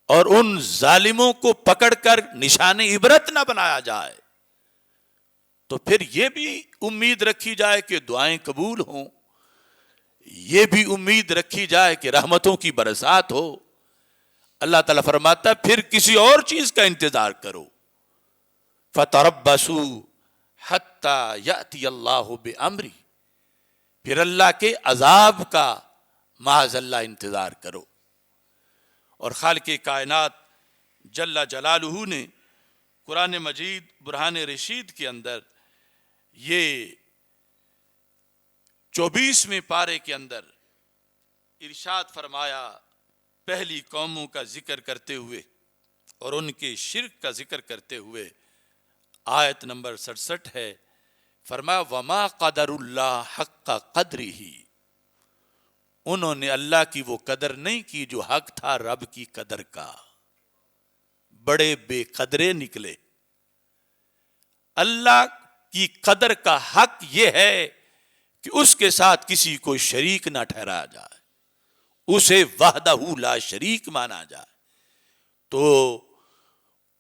اور ان ظالموں کو پکڑ کر نشان عبرت نہ بنایا جائے، تو پھر یہ بھی امید رکھی جائے کہ دعائیں قبول ہوں، یہ بھی امید رکھی جائے کہ رحمتوں کی برسات ہو. اللہ تعالیٰ فرماتا ہے پھر کسی اور چیز کا انتظار کرو. فتربصوا حتی یأتی اللہ بامری، پھر اللہ کے عذاب کا معاذ اللہ انتظار کرو. اور خالق کائنات جل جلالہ نے قرآن مجید برہان رشید کے اندر یہ 24ویں پارے کے اندر ارشاد فرمایا، پہلی قوموں کا ذکر کرتے ہوئے اور ان کے شرک کا ذکر کرتے ہوئے، آیت نمبر 67 ہے، فرمایا وما قدر اللہ حق قدرہ، انہوں نے اللہ کی وہ قدر نہیں کی جو حق تھا رب کی قدر کا، بڑے بے قدرے نکلے. اللہ کی قدر کا حق یہ ہے کہ اس کے ساتھ کسی کو شریک نہ ٹھہرایا جائے، اسے وحدہ لا شریک مانا جائے. تو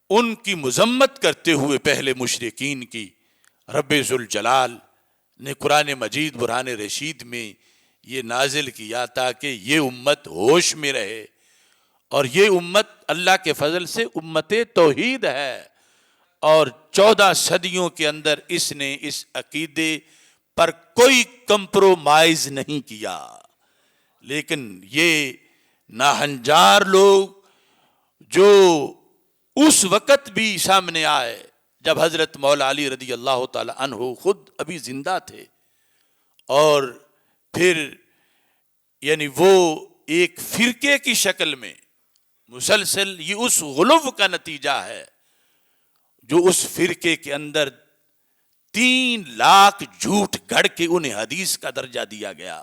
ان کی مذمت کرتے ہوئے پہلے مشرکین کی رب ذوالجلال نے قرآن مجید برہان رشید میں یہ نازل کیا تاکہ یہ امت ہوش میں رہے، اور یہ امت اللہ کے فضل سے امت توحید ہے، اور 14 صدیوں کے اندر اس نے اس عقیدے پر کوئی کمپرومائز نہیں کیا. لیکن یہ ناہنجار لوگ جو اس وقت بھی سامنے آئے جب حضرت مولا علی رضی اللہ تعالی عنہ خود ابھی زندہ تھے، اور پھر یعنی وہ ایک فرقے کی شکل میں مسلسل، یہ اس غلو کا نتیجہ ہے جو اس فرقے کے اندر 3 لاکھ جھوٹ گھڑ کے انہیں حدیث کا درجہ دیا گیا،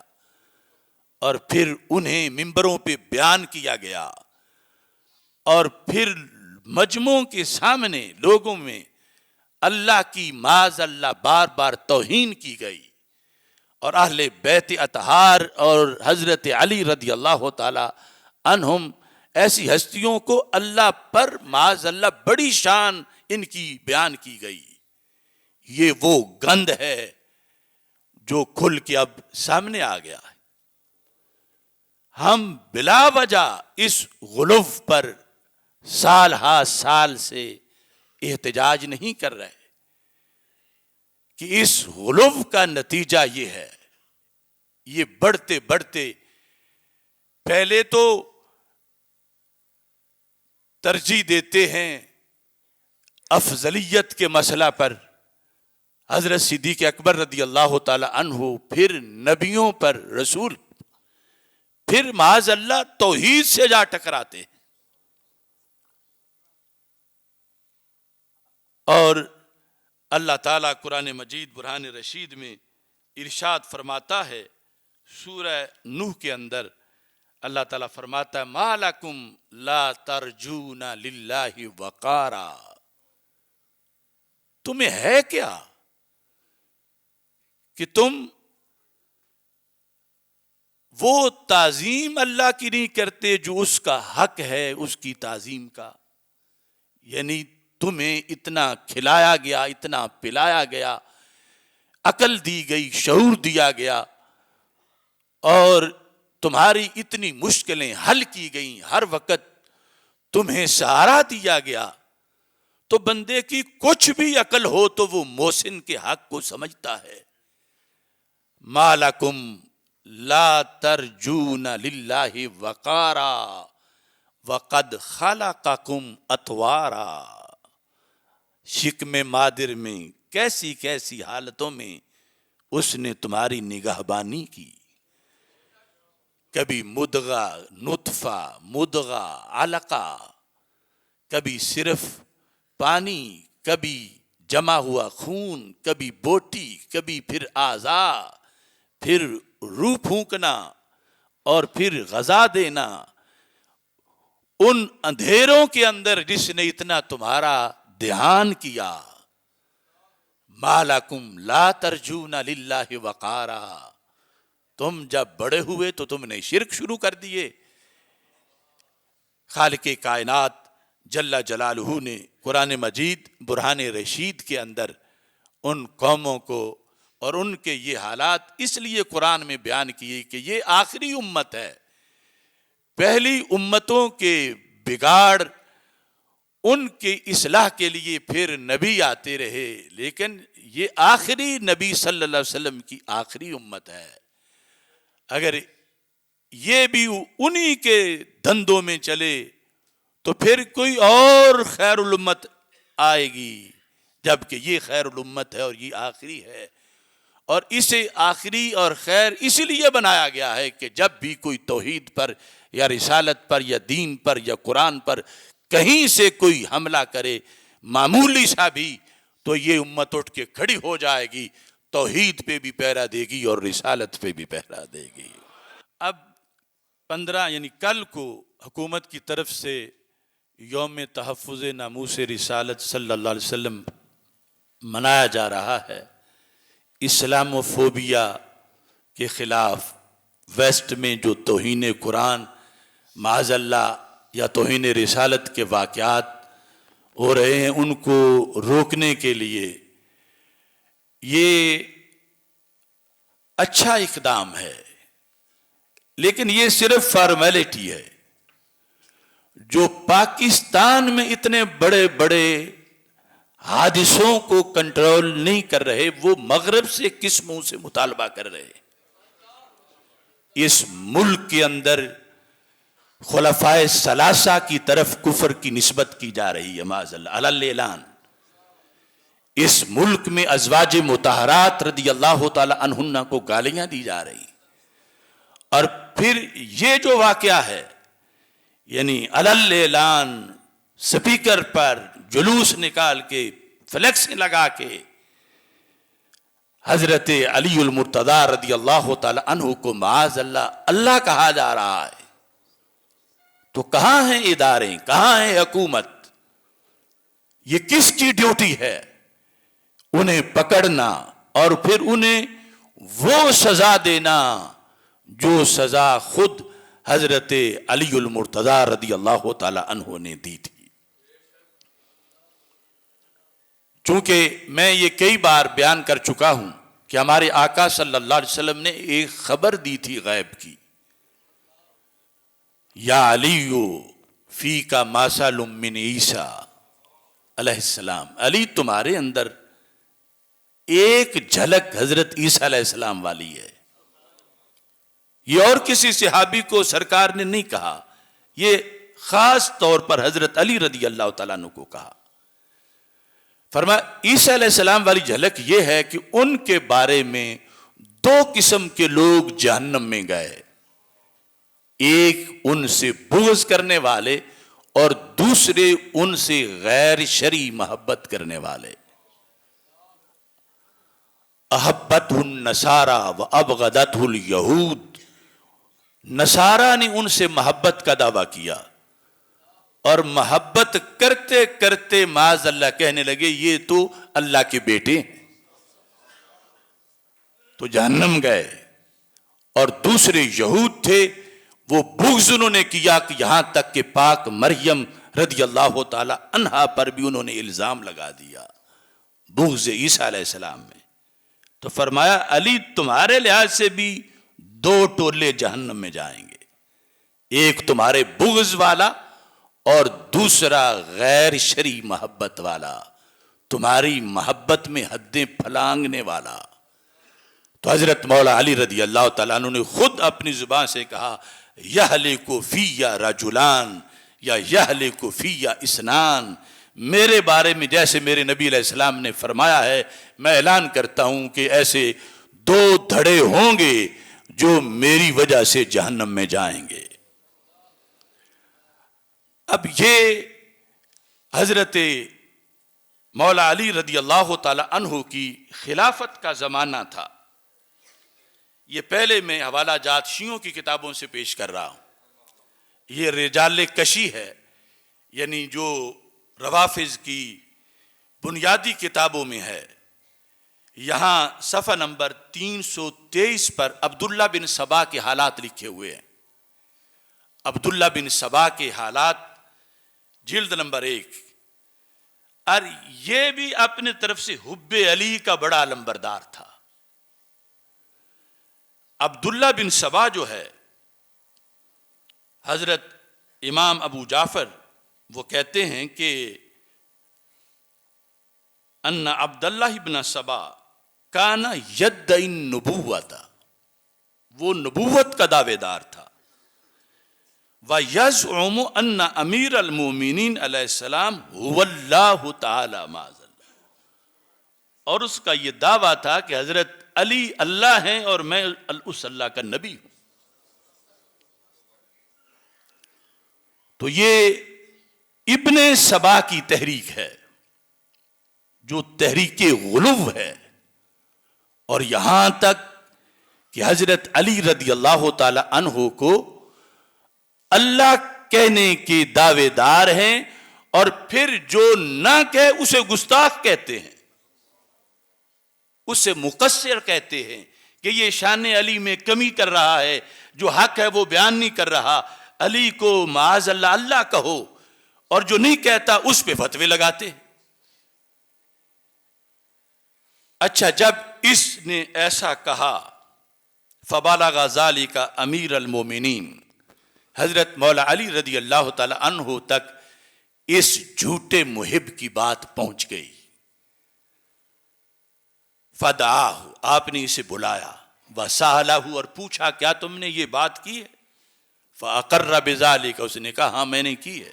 اور پھر انہیں ممبروں پہ بیان کیا گیا، اور پھر مجموعوں کے سامنے لوگوں میں اللہ کی معاذ اللہ بار بار توہین کی گئی، اور اہل بیت اطہار اور حضرت علی رضی اللہ تعالی عنہم ایسی ہستیوں کو اللہ پر معاذ اللہ بڑی شان ان کی بیان کی گئی. یہ وہ گند ہے جو کھل کے اب سامنے آ گیا ہے. ہم بلا وجہ اس غلو پر سال ہا سال سے احتجاج نہیں کر رہے کہ اس غلو کا نتیجہ یہ ہے. یہ بڑھتے بڑھتے پہلے تو ترجیح دیتے ہیں افضلیت کے مسئلہ پر حضرت صدیق اکبر رضی اللہ تعالی عنہ پھر نبیوں پر رسول پھر معاذ اللہ توحید سے جا ٹکراتے ہیں. اور اللہ تعالیٰ قرآن مجید برہان رشید میں ارشاد فرماتا ہے سورہ نوح کے اندر اللہ تعالیٰ فرماتا ہے ما لکم لا ترجون للہ وقارا. تمہیں ہے کیا کہ تم وہ تعظیم اللہ کی نہیں کرتے جو اس کا حق ہے اس کی تعظیم کا. یعنی تمہیں اتنا کھلایا گیا، اتنا پلایا گیا، عقل دی گئی، شعور دیا گیا، اور تمہاری اتنی مشکلیں حل کی گئیں، ہر وقت تمہیں سہارا دیا گیا، تو بندے کی کچھ بھی عقل ہو تو وہ محسن کے حق کو سمجھتا ہے. ما لکم لا ترجون للہ وقارا وقد خلقکم اطوارا. شکم مادر میں کیسی کیسی حالتوں میں اس نے تمہاری نگہبانی کی. کبھی مدغہ، نطفہ، مدغہ، علقہ، کبھی صرف پانی، کبھی جمع ہوا خون، کبھی بوٹی، کبھی پھر اعضاء، پھر روح پھونکنا اور پھر غذا دینا. ان اندھیروں کے اندر جس نے اتنا تمہارا دھیان کیا. ما لکم لا ترجون للہ وقارا. تم جب بڑے ہوئے تو تم نے شرک شروع کر دیے. خالق کائنات جل جلالہ نے قرآن مجید برہان رشید کے اندر ان قوموں کو اور ان کے یہ حالات اس لیے قرآن میں بیان کیے کہ یہ آخری امت ہے. پہلی امتوں کے بگاڑ ان کی اصلاح کے لیے پھر نبی آتے رہے، لیکن یہ آخری نبی صلی اللہ علیہ وسلم کی آخری امت ہے. اگر یہ بھی انہی کے دھندوں میں چلے تو پھر کوئی اور خیر الامت آئے گی، جبکہ یہ خیر الامت ہے اور یہ آخری ہے. اور اسے آخری اور خیر اسی لیے بنایا گیا ہے کہ جب بھی کوئی توحید پر یا رسالت پر یا دین پر یا قرآن پر کہیں سے کوئی حملہ کرے معمولی سا بھی، تو یہ امت اٹھ کے کھڑی ہو جائے گی، توحید پہ بھی پہرا دے گی اور رسالت پہ بھی پہرا دے گی. اب 15 یعنی کل کو حکومت کی طرف سے یوم تحفظ ناموس رسالت صلی اللہ علیہ وسلم منایا جا رہا ہے. اسلام و فوبیا کے خلاف ویسٹ میں جو توہین قرآن معاذ اللہ یا توہین رسالت کے واقعات ہو رہے ہیں، ان کو روکنے کے لیے یہ اچھا اقدام ہے، لیکن یہ صرف فارمیلٹی ہے. جو پاکستان میں اتنے بڑے بڑے حادثوں کو کنٹرول نہیں کر رہے، وہ مغرب سے کس منہ سے مطالبہ کر رہے؟ اس ملک کے اندر خلفائے ثلاثہ کی طرف کفر کی نسبت کی جا رہی ہے معاذ اللہ علی الاعلان. اس ملک میں ازواج مطہرات رضی اللہ تعالی عنہن کو گالیاں دی جا رہی. اور پھر یہ جو واقعہ ہے، یعنی علی الاعلان سپیکر پر جلوس نکال کے فلیکس لگا کے حضرت علی المرتضی رضی اللہ تعالی عنہ کو معاذ اللہ اللہ کہا جا رہا ہے، تو کہاں ہیں ادارے، کہاں ہے حکومت؟ یہ کس کی ڈیوٹی ہے؟ انہیں پکڑنا اور پھر انہیں وہ سزا دینا جو سزا خود حضرت علی المرتضی رضی اللہ تعالی عنہ نے دی تھی. چونکہ میں یہ کئی بار بیان کر چکا ہوں کہ ہمارے آقا صلی اللہ علیہ وسلم نے ایک خبر دی تھی غیب کی، یا علی فی کا مثل من عیسیٰ علیہ السلام. علی تمہارے اندر ایک جھلک حضرت عیسیٰ علیہ السلام والی ہے. یہ اور کسی صحابی کو سرکار نے نہیں کہا، یہ خاص طور پر حضرت علی رضی اللہ تعالیٰ عنہ کو کہا. فرمایا عیسیٰ علیہ السلام والی جھلک یہ ہے کہ ان کے بارے میں دو قسم کے لوگ جہنم میں گئے، ایک ان سے بغض کرنے والے اور دوسرے ان سے غیر شرعی محبت کرنے والے۔ احبتہ النصارى وابغضتہ الیہود، نصارہ نے ان سے محبت کا دعویٰ کیا اور محبت کرتے کرتے معاذ اللہ کہنے لگے یہ تو اللہ کے بیٹے ہیں، تو جہنم گئے۔ اور دوسرے یہود تھے، وہ بغض انہوں نے کیا کہ یہاں تک کہ پاک مریم رضی اللہ تعالی عنہا پر بھی انہوں نے الزام لگا دیا بغض عیسیٰ علیہ السلام میں۔ تو فرمایا علی تمہارے لحاظ سے بھی دو ٹولے جہنم میں جائیں گے، ایک تمہارے بغض والا اور دوسرا غیر شرعی محبت والا، تمہاری محبت میں حدیں پھلانگنے والا۔ تو حضرت مولا علی رضی اللہ تعالیٰ عنہ نے خود اپنی زبان سے کہا یہلک فی رجلان یا یہلک فی اثنان، میرے بارے میں جیسے میرے نبی علیہ السلام نے فرمایا ہے، میں اعلان کرتا ہوں کہ ایسے دو دھڑے ہوں گے جو میری وجہ سے جہنم میں جائیں گے۔ اب یہ حضرت مولا علی رضی اللہ تعالی عنہ کی خلافت کا زمانہ تھا۔ یہ پہلے میں حوالہ جات شیعوں کی کتابوں سے پیش کر رہا ہوں، یہ رجال کشی ہے، یعنی جو روافظ کی بنیادی کتابوں میں ہے۔ یہاں صفحہ نمبر 323 پر عبداللہ بن سبا کے حالات لکھے ہوئے ہیں۔ عبداللہ بن سبا کے حالات جلد نمبر 1، اور یہ بھی اپنے طرف سے حب علی کا بڑا علمبردار تھا۔ عبداللہ بن سبا جو ہے، حضرت امام ابو جعفر وہ کہتے ہیں کہ ان عبداللہ بن سبا کانا یدعی النبوۃ، وہ نبوت کا دعوے دار تھا۔ وَيَزْعُمُ أَنَّ أَمِيرَ الْمُؤْمِنِينَ علیہ السلام هُوَ اللَّهُ تعالی معاذ اللہ، اور اس کا یہ دعویٰ تھا کہ حضرت علی اللہ ہیں اور میں اس اللہ کا نبی ہوں۔ تو یہ ابن سبا کی تحریک ہے جو تحریک غلو ہے، اور یہاں تک کہ حضرت علی رضی اللہ تعالی عنہ کو اللہ کہنے کے دعوے دار ہیں، اور پھر جو نہ کہے اسے گستاخ کہتے ہیں، اسے مقصر کہتے ہیں کہ یہ شان علی میں کمی کر رہا ہے، جو حق ہے وہ بیان نہیں کر رہا، علی کو معاذ اللہ اللہ کہو، اور جو نہیں کہتا اس پہ فتوے لگاتے ہیں۔ اچھا، جب اس نے ایسا کہا فبلغ ذلک امیر المومنین، حضرت مولا علی رضی اللہ تعالی عنہ تک اس جھوٹے محب کی بات پہنچ گئی۔ فدعاہ، آپ نے اسے بلایا، وسالہ، اور پوچھا کیا تم نے یہ بات کی ہے؟ فاقر بذلک، اس نے کہا ہاں میں نے کی ہے۔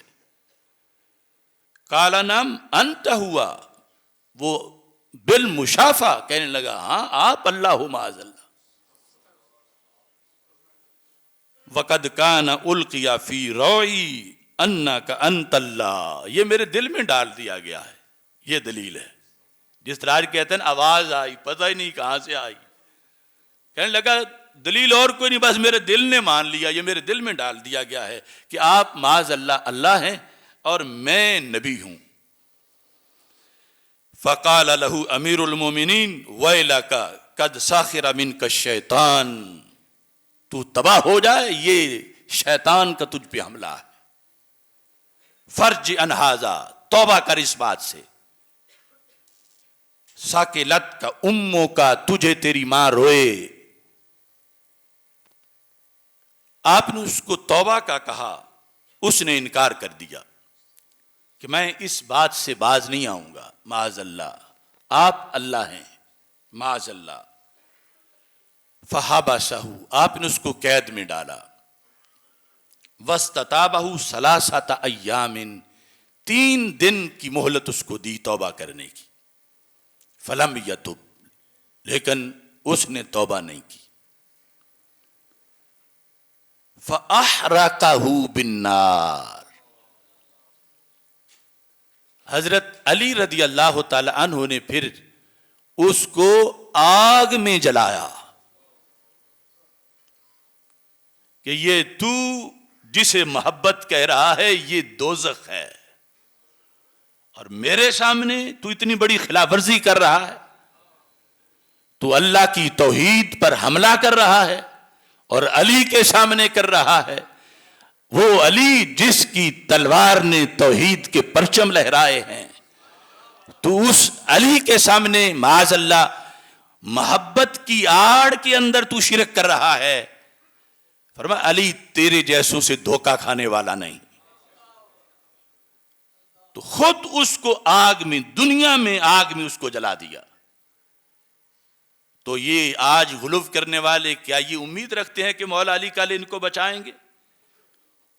قال نعم انت ہوا، وہ بالمشافہ کہنے لگا ہاں آپ اللہ ہو معاذ اللہ۔ وقد کان القی فی روعی انک انت اللہ، یہ میرے دل میں ڈال دیا گیا ہے، یہ دلیل ہے۔ جس طرح کہتے ہیں آواز آئی، پتہ ہی نہیں کہاں سے آئی، کہنے لگا دلیل اور کوئی نہیں، بس میرے دل نے مان لیا، یہ میرے دل میں ڈال دیا گیا ہے کہ آپ معاذ اللہ اللہ ہیں اور میں نبی ہوں۔ فقال له امیر المومنین ویلک قد سخر منک الشیطان، تو تباہ ہو جائے، یہ شیطان کا تجھ پہ حملہ ہے۔ فرج عن ھذا، توبہ کر اس بات سے۔ ساکلت کا اموں کا، تجھے تیری ماں روئے۔ آپ نے اس کو توبہ کا کہا، اس نے انکار کر دیا کہ میں اس بات سے باز نہیں آؤں گا، معاذ اللہ آپ اللہ ہیں، معاذ اللہ۔ فحبسہ، آپ نے اس کو قید میں ڈالا۔ واستتابہ ثلاثۃ ایام، 3 دن کی مہلت اس کو دی توبہ کرنے کی۔ فلم یتب، لیکن اس نے توبہ نہیں کی. فَأَحْرَقَهُ بِالنَّارِ، حضرت علی رضی اللہ تعالی عنہ نے پھر اس کو آگ میں جلایا کہ یہ تو جسے محبت کہہ رہا ہے یہ دوزخ ہے، اور میرے سامنے تو اتنی بڑی خلاف ورزی کر رہا ہے، تو اللہ کی توحید پر حملہ کر رہا ہے اور علی کے سامنے کر رہا ہے، وہ علی جس کی تلوار نے توحید کے پرچم لہرائے ہیں، تو اس علی کے سامنے معاذ اللہ محبت کی آڑ کے اندر تو شرک کر رہا ہے. فرمایا علی تیرے جیسوں سے دھوکہ کھانے والا نہیں. تو خود اس کو آگ میں، دنیا میں آگ میں اس کو جلا دیا. تو یہ آج غلو کرنے والے کیا یہ امید رکھتے ہیں کہ مولا علی کا ان کو بچائیں گے؟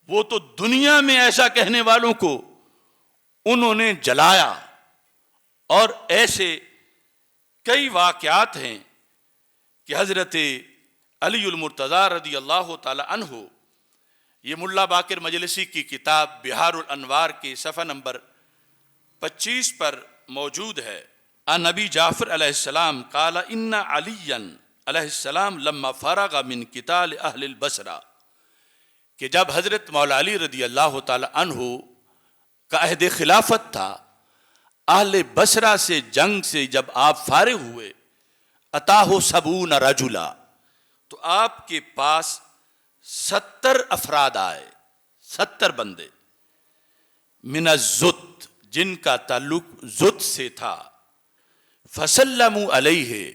وہ تو دنیا میں ایسا کہنے والوں کو انہوں نے جلایا. اور ایسے کئی واقعات ہیں کہ حضرت علی المرتضیٰ رضی اللہ تعالی عنہ، یہ ملا باقر مجلسی کی کتاب بہار الانوار کے صفحہ نمبر 25 پر موجود ہے. ان نبی جعفر علیہ السلام قال ان علی علیہ السلام لما فرغ من قتال اہل البصرہ، کہ جب حضرت مولا علی رضی اللہ تعالی عنہ کا عہد خلافت تھا، اہل بصرہ سے جنگ سے جب آپ فارغ ہوئے، اتاہ 70 رجلا، تو آپ کے پاس 70 افراد آئے، 70 بندے، من الزت، جن کا تعلق زت سے تھا. فسلموا علیہ،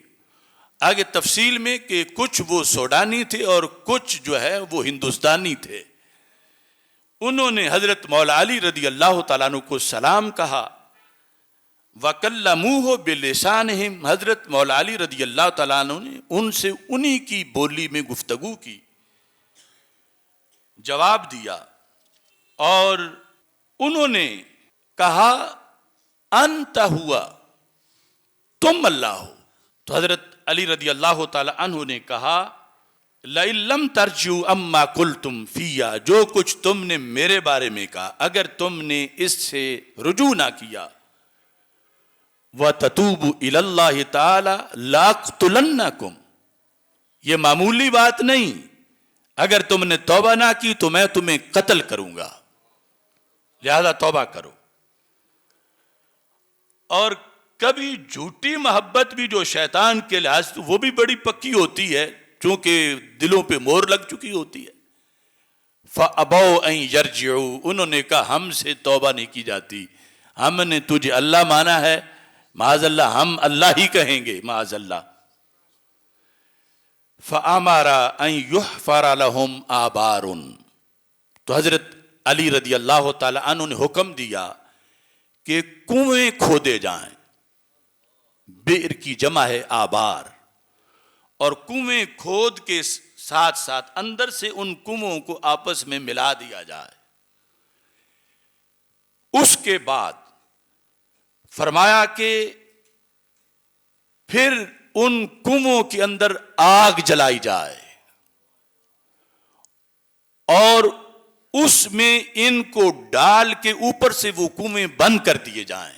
آگے تفصیل میں کہ کچھ وہ سوڈانی تھے اور کچھ جو ہے وہ ہندوستانی تھے. انہوں نے حضرت مولا علی رضی اللہ تعالیٰ عنہ کو سلام کہا. وَكَلَّمُوهُ بِلِسَانِهِمْ، حضرت مولا علی رضی اللہ تعالیٰ عنہ نے ان سے انہی کی بولی میں گفتگو کی، جواب دیا، اور انہوں نے کہا انت ہوا، تم اللہ ہو. تو حضرت علی رضی اللہ تعالی عنہ نے کہا لَإِن لَمْ تَرْجِعُوا أَمَّا قُلْتُمْ فِيَّا، جو کچھ تم نے میرے بارے میں کہا اگر تم نے اس سے رجوع نہ کیا، وَتَتُوبُوا إِلَى اللَّهِ تَعَالَى لَأَقْتُلَنَّكُمْ، یہ معمولی بات نہیں، اگر تم نے توبہ نہ کی تو میں تمہیں قتل کروں گا، لہذا توبہ کرو. اور کبھی جھوٹی محبت بھی جو شیطان کے لحاظ سے وہ بھی بڑی پکی ہوتی ہے، چونکہ دلوں پہ مور لگ چکی ہوتی ہے. فَأَبَوْا أَن يَرْجِعُوا، انہوں نے کہا ہم سے توبہ نہیں کی جاتی، ہم نے تجھے اللہ مانا ہے، معاذ اللہ ہم اللہ ہی کہیں گے، معاذ اللہ. فَأَمَرَ أَن يُحْفَرَ لَهُمْ آبَارٌ، تو حضرت علی رضی اللہ تعالی عنہ نے حکم دیا کہ کنویں کھودے جائیں. بئر کی جمع ہے آبار، اور کنویں کھود کے ساتھ ساتھ اندر سے ان کنووں کو آپس میں ملا دیا جائے. اس کے بعد فرمایا کہ پھر ان کنووں کے اندر آگ جلائی جائے اور اس میں ان کو ڈال کے اوپر سے وہ کنویں بند کر دیے جائیں.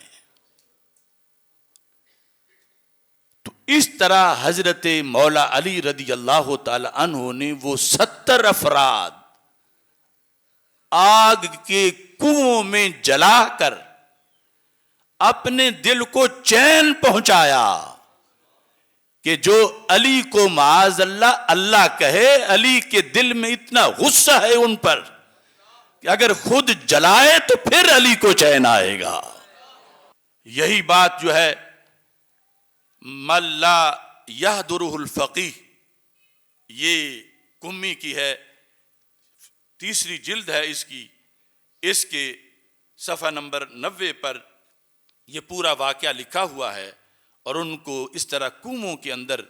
تو اس طرح حضرت مولا علی رضی اللہ تعالی عنہ نے وہ 70 افراد آگ کے کنووں میں جلا کر اپنے دل کو چین پہنچایا کہ جو علی کو معاذ اللہ اللہ کہے، علی کے دل میں اتنا غصہ ہے ان پر کہ اگر خود جلائے تو پھر علی کو چین آئے گا. یہی بات جو ہے مَن لَا يَحْضُرُهُ الْفَقِيهُ، یہ کمی کی ہے، تیسری جلد ہے اس کی، اس کے صفحہ نمبر 90 پر یہ پورا واقعہ لکھا ہوا ہے اور ان کو اس طرح کنووں کے اندر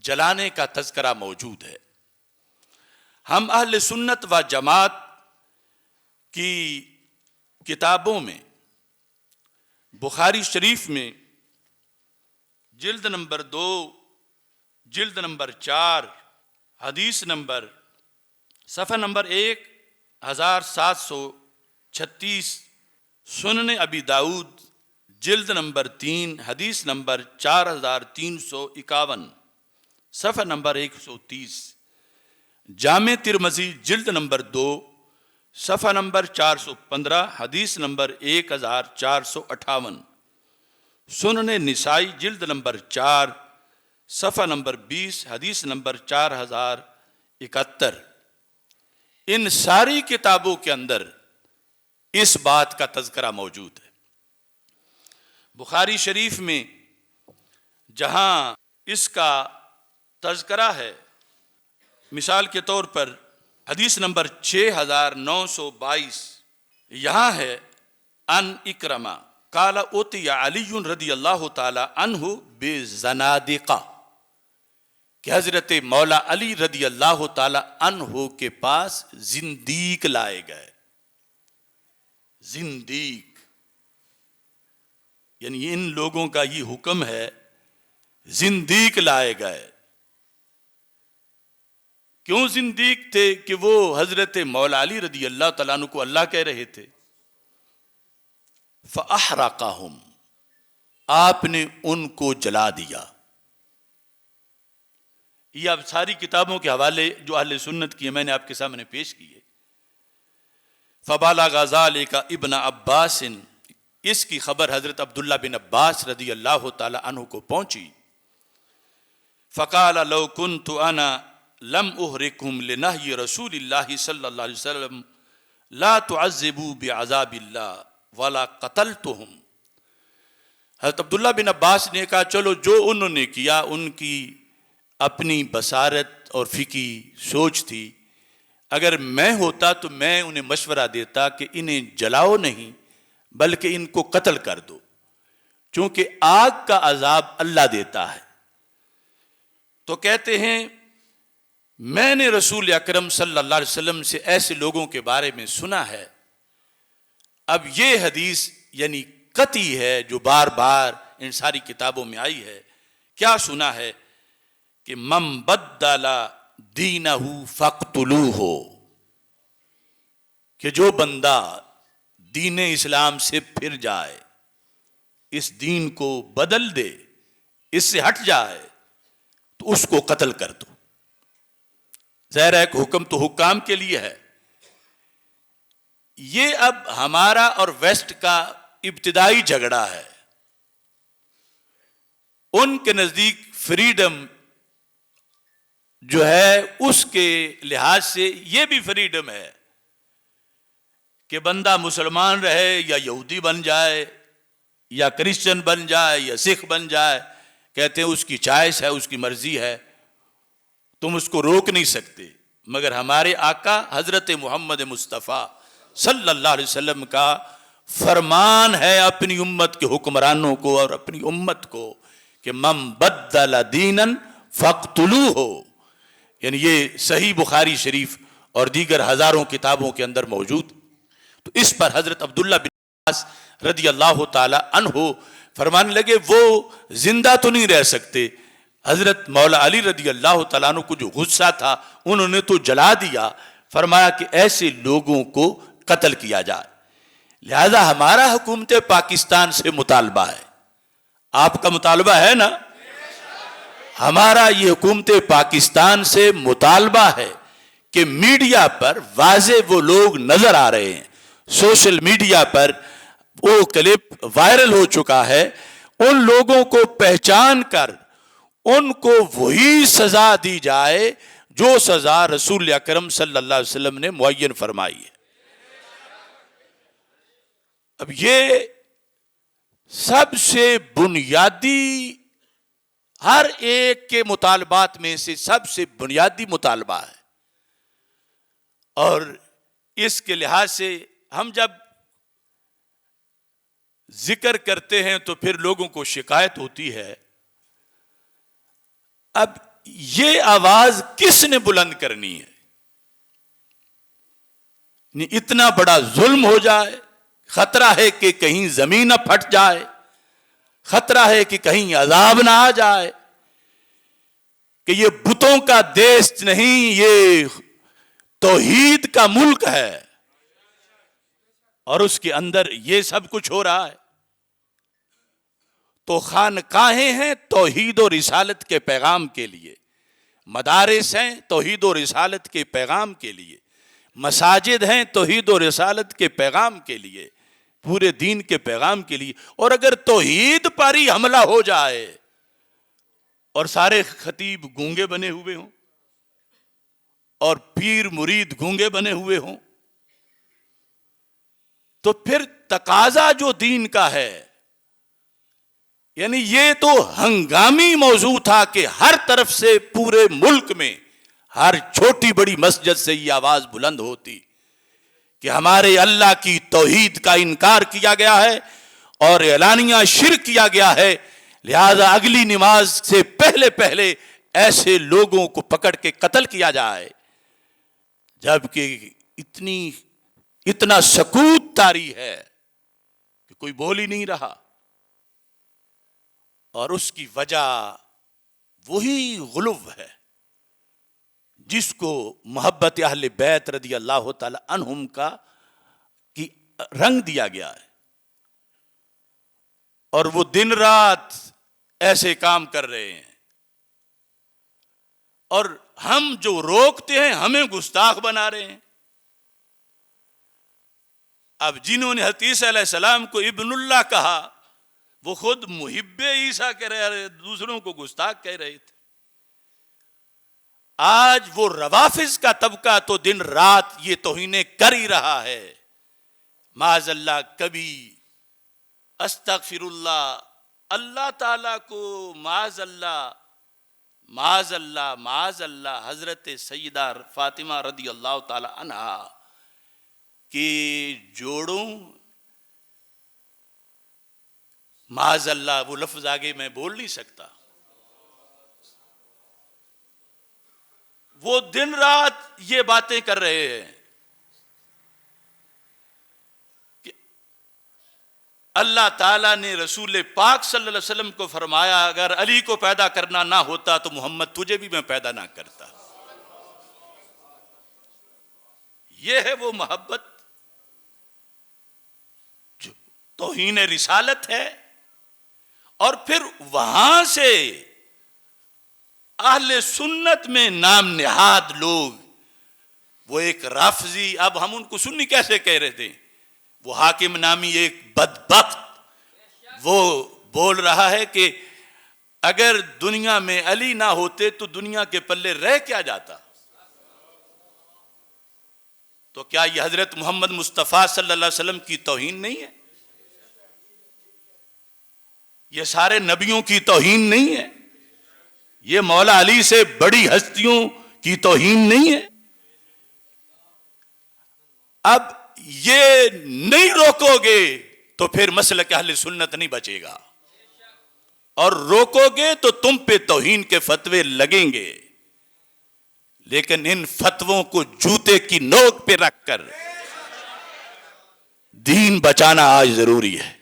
جلانے کا تذکرہ موجود ہے. ہم اہل سنت و جماعت کی کتابوں میں بخاری شریف میں جلد نمبر 2 جلد نمبر 4 حدیث نمبر صفحہ نمبر 1736، سنن ابی داؤد جلد نمبر 3 حدیث نمبر 4351، صفحہ نمبر 130، جامع ترمذی جلد نمبر 2 صفحہ نمبر 415 حدیث نمبر 1458، سنن نسائی جلد نمبر 4 صفحہ نمبر 20 حدیث نمبر 4071۔ ان ساری کتابوں کے اندر اس بات کا تذکرہ موجود ہے۔ بخاری شریف میں جہاں اس کا تذکرہ ہے، مثال کے طور پر حدیث نمبر 6922 یہاں ہے ان اکرمہ قال اوتی علی رضی اللہ تعالی عنہ بزنادقہ، کہ حضرت مولا علی رضی اللہ تعالی عنہ کے پاس زندیق لائے گئے۔ زندیق یعنی ان لوگوں کا یہ حکم ہے، زندیق لائے گئے۔ کیوں زندیق تھے؟ کہ وہ حضرت مولا علی رضی اللہ تعالیٰ عنہ کو اللہ کہہ رہے تھے۔ فَأَحْرَقَهُمْ، آپ نے ان کو جلا دیا۔ یہ اب ساری کتابوں کے حوالے جو اہل سنت کی میں نے آپ کے سامنے پیش کیے۔ فَبَلَغَ ذَلِكَ ابن عباس، اس کی خبر حضرت عبداللہ بن عباس رضی اللہ تعالی عنہ کو پہنچی۔ فَقَالَ لَوْ كُنْتُ أَنَا لَمْ أُحْرِقْهُمْ لِنَهْيِ رسول اللہ صلی اللہ علیہ وسلم لا تعذبوا بعذاب اللہ ولا قتلتهم۔ حضرت عبداللہ بن عباس نے کہا چلو جو انہوں نے کیا ان کی اپنی بصارت اور فقہی سوچ تھی، اگر میں ہوتا تو میں انہیں مشورہ دیتا کہ انہیں جلاؤ نہیں بلکہ ان کو قتل کر دو، چونکہ آگ کا عذاب اللہ دیتا ہے۔ تو کہتے ہیں میں نے رسول اکرم صلی اللہ علیہ وسلم سے ایسے لوگوں کے بارے میں سنا ہے۔ اب یہ حدیث یعنی قطعی ہے جو بار بار ان ساری کتابوں میں آئی ہے۔ کیا سنا ہے؟ کہ من بدل دینہ فاقتلوہ، کہ جو بندہ دین اسلام سے پھر جائے، اس دین کو بدل دے، اس سے ہٹ جائے، تو اس کو قتل کر دو۔ ظاہر ہے کہ حکم تو حکام کے لیے ہے۔ یہ اب ہمارا اور ویسٹ کا ابتدائی جھگڑا ہے۔ ان کے نزدیک فریڈم جو ہے اس کے لحاظ سے یہ بھی فریڈم ہے کہ بندہ مسلمان رہے یا یہودی بن جائے یا کرسچن بن جائے یا سکھ بن جائے، کہتے ہیں اس کی چوائس ہے، اس کی مرضی ہے، تم اس کو روک نہیں سکتے۔ مگر ہمارے آقا حضرت محمد مصطفیٰ صلی اللہ علیہ وسلم کا فرمان ہے اپنی امت کے حکمرانوں کو اور اپنی امت کو کہ من بدل دینا فاقتلوہ، یعنی یہ صحیح بخاری شریف اور دیگر ہزاروں کتابوں کے اندر موجود۔ تو اس پر حضرت عبداللہ بن عباس رضی اللہ تعالی عنہ فرمانے لگے وہ زندہ تو نہیں رہ سکتے۔ حضرت مولا علی رضی اللہ تعالیٰ عنہ کو جو غصہ تھا انہوں نے تو جلا دیا۔ فرمایا کہ ایسے لوگوں کو قتل کیا جائے۔ لہذا ہمارا حکومت پاکستان سے مطالبہ ہے، آپ کا مطالبہ ہے نا؟ ہمارا یہ حکومت پاکستان سے مطالبہ ہے کہ میڈیا پر واضح وہ لوگ نظر آ رہے ہیں، سوشل میڈیا پر وہ کلپ وائرل ہو چکا ہے، ان لوگوں کو پہچان کر ان کو وہی سزا دی جائے جو سزا رسول اکرم صلی اللہ علیہ وسلم نے معین فرمائی ہے۔ اب یہ سب سے بنیادی، ہر ایک کے مطالبات میں سے سب سے بنیادی مطالبہ ہے، اور اس کے لحاظ سے ہم جب ذکر کرتے ہیں تو پھر لوگوں کو شکایت ہوتی ہے۔ اب یہ آواز کس نے بلند کرنی ہے؟ اتنا بڑا ظلم ہو جائے، خطرہ ہے کہ کہیں زمین نہ پھٹ جائے، خطرہ ہے کہ کہیں عذاب نہ آ جائے کہ یہ بتوں کا دیش نہیں، یہ توحید کا ملک ہے اور اس کے اندر یہ سب کچھ ہو رہا ہے۔ تو خانقاہیں ہیں توحید و رسالت کے پیغام کے لیے، مدارس ہیں توحید و رسالت کے پیغام کے لیے، مساجد ہیں توحید و رسالت کے پیغام کے لیے، پورے دین کے پیغام کے لیے۔ اور اگر توحید پر ہی حملہ ہو جائے اور سارے خطیب گونگے بنے ہوئے ہوں اور پیر مرید گونگے بنے ہوئے ہوں، تو پھر تقاضا جو دین کا ہے، یعنی یہ تو ہنگامی موضوع تھا کہ ہر طرف سے پورے ملک میں ہر چھوٹی بڑی مسجد سے یہ آواز بلند ہوتی کہ ہمارے اللہ کی توحید کا انکار کیا گیا ہے اور اعلانیہ شرک کیا گیا ہے، لہذا اگلی نماز سے پہلے پہلے ایسے لوگوں کو پکڑ کے قتل کیا جائے۔ جبکہ اتنا سکوت طاری ہے کہ کوئی بول ہی نہیں رہا، اور اس کی وجہ وہی غلو ہے جس کو محبت اہل بیت رضی اللہ تعالی عنہم کی رنگ دیا گیا ہے، اور وہ دن رات ایسے کام کر رہے ہیں، اور ہم جو روکتے ہیں ہمیں گستاخ بنا رہے ہیں۔ اب جنہوں نے حضرت عیسیٰ علیہ السلام کو ابن اللہ کہا، وہ خود محب عیسیٰ کہہ رہے، دوسروں کو گستاخ کہہ رہے تھے۔ آج وہ روافض کا طبقہ تو دن رات یہ توہینیں کر ہی رہا ہے۔ معاذ اللہ، کبھی استغفر اللہ، اللہ تعالیٰ کو معاذ اللہ معاذ اللہ معاذ اللہ حضرت سیدہ فاطمہ رضی اللہ تعالی عنہا کہ جوڑوں، معاذ اللہ وہ لفظ آگے میں بول نہیں سکتا، وہ دن رات یہ باتیں کر رہے ہیں کہ اللہ تعالیٰ نے رسول پاک صلی اللہ علیہ وسلم کو فرمایا اگر علی کو پیدا کرنا نہ ہوتا تو محمد تجھے بھی میں پیدا نہ کرتا۔ یہ ہے وہ محبت جو توہین رسالت ہے۔ اور پھر وہاں سے اہل سنت میں نام نہاد لوگ، وہ ایک رافضی، اب ہم ان کو سنی کیسے کہہ رہے تھے، وہ حاکم نامی ایک بدبخت، وہ بول رہا ہے کہ اگر دنیا میں علی نہ ہوتے تو دنیا کے پلے رہ کیا جاتا۔ تو کیا یہ حضرت محمد مصطفیٰ صلی اللہ علیہ وسلم کی توہین نہیں ہے؟ یہ سارے نبیوں کی توہین نہیں ہے؟ یہ مولا علی سے بڑی ہستیوں کی توہین نہیں ہے؟ اب یہ نہیں روکو گے تو پھر مسلک اہل سنت نہیں بچے گا، اور روکو گے تو تم پہ توہین کے فتوے لگیں گے، لیکن ان فتووں کو جوتے کی نوک پہ رکھ کر دین بچانا آج ضروری ہے۔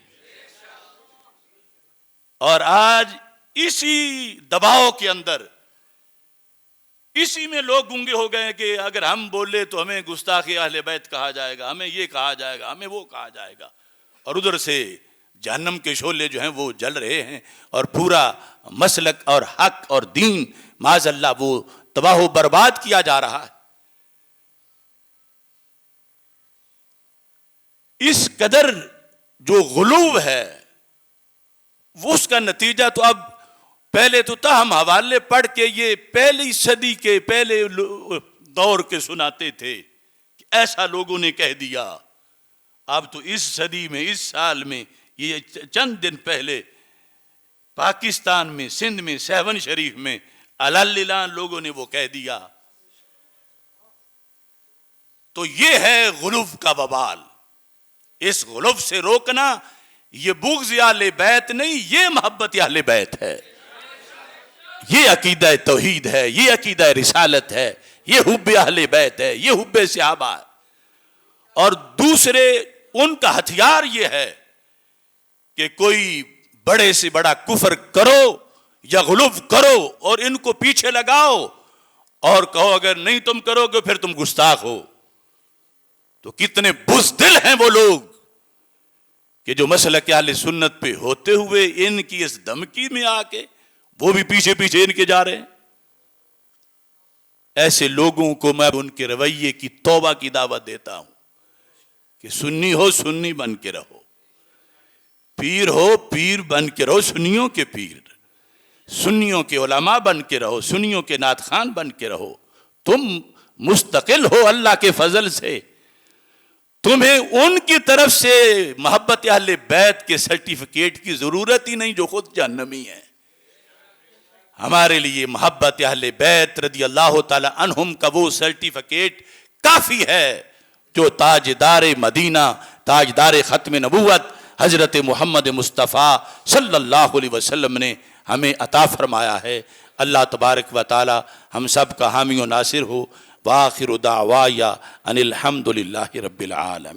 اور آج اسی دباؤ کے اندر، اسی میں لوگ گونگے ہو گئے کہ اگر ہم بولے تو ہمیں گستاخ اہل بیت کہا جائے گا، ہمیں یہ کہا جائے گا، ہمیں وہ کہا جائے گا، اور ادھر سے جہنم کے شعلے جو ہیں وہ جل رہے ہیں، اور پورا مسلک اور حق اور دین معاذ اللہ وہ تباہ و برباد کیا جا رہا ہے۔ اس قدر جو غلو ہے وہ اس کا نتیجہ تو اب پہلے تو ہم حوالے پڑھ کے یہ پہلی صدی کے پہلے دور کے سناتے تھے کہ ایسا لوگوں نے کہہ دیا، اب تو اس صدی میں اس سال میں یہ چند دن پہلے پاکستان میں سندھ میں سیون شریف میں الحلان لوگوں نے وہ کہہ دیا۔ تو یہ ہے غلو کا وبال۔ اس غلو سے روکنا یہ بغض اہل بیت نہیں، یہ محبت اہل بیت ہے، یہ عقیدہ توحید ہے، یہ عقیدہ رسالت ہے، یہ حب اہل بیت ہے، یہ حب صحابہ ہے۔ اور دوسرے ان کا ہتھیار یہ ہے کہ کوئی بڑے سے بڑا کفر کرو یا غلو کرو اور ان کو پیچھے لگاؤ اور کہو اگر نہیں تم کرو گے پھر تم گستاخ ہو. تو کتنے بزدل ہیں وہ لوگ کہ جو مسلک اہل سنت پہ ہوتے ہوئے ان کی اس دھمکی میں آ کے وہ بھی پیچھے پیچھے ان کے جا رہے ہیں. ایسے لوگوں کو میں ان کے رویے کی توبہ کی دعوت دیتا ہوں کہ سنی ہو سنی بن کے رہو، پیر ہو پیر بن کے رہو، سنیوں کے پیر، سنیوں کے علماء بن کے رہو، سنیوں کے نعت خان بن کے رہو. تم مستقل ہو اللہ کے فضل سے. تمہیں ان کی طرف سے محبت اہل بیت کے سرٹیفکیٹ کی ضرورت ہی نہیں جو خود جہنمی ہیں. ہمارے لیے محبت اہل بیت رضی اللہ تعالی عنہم کا وہ سرٹیفکیٹ کافی ہے جو تاجدار مدینہ، تاجدار ختم نبوت حضرت محمد مصطفیٰ صلی اللہ علیہ وسلم نے ہمیں عطا فرمایا ہے. اللہ تبارک و تعالی ہم سب کا حامی و ناصر ہو. وآخر دعوایا ان الحمد للہ رب العالمین.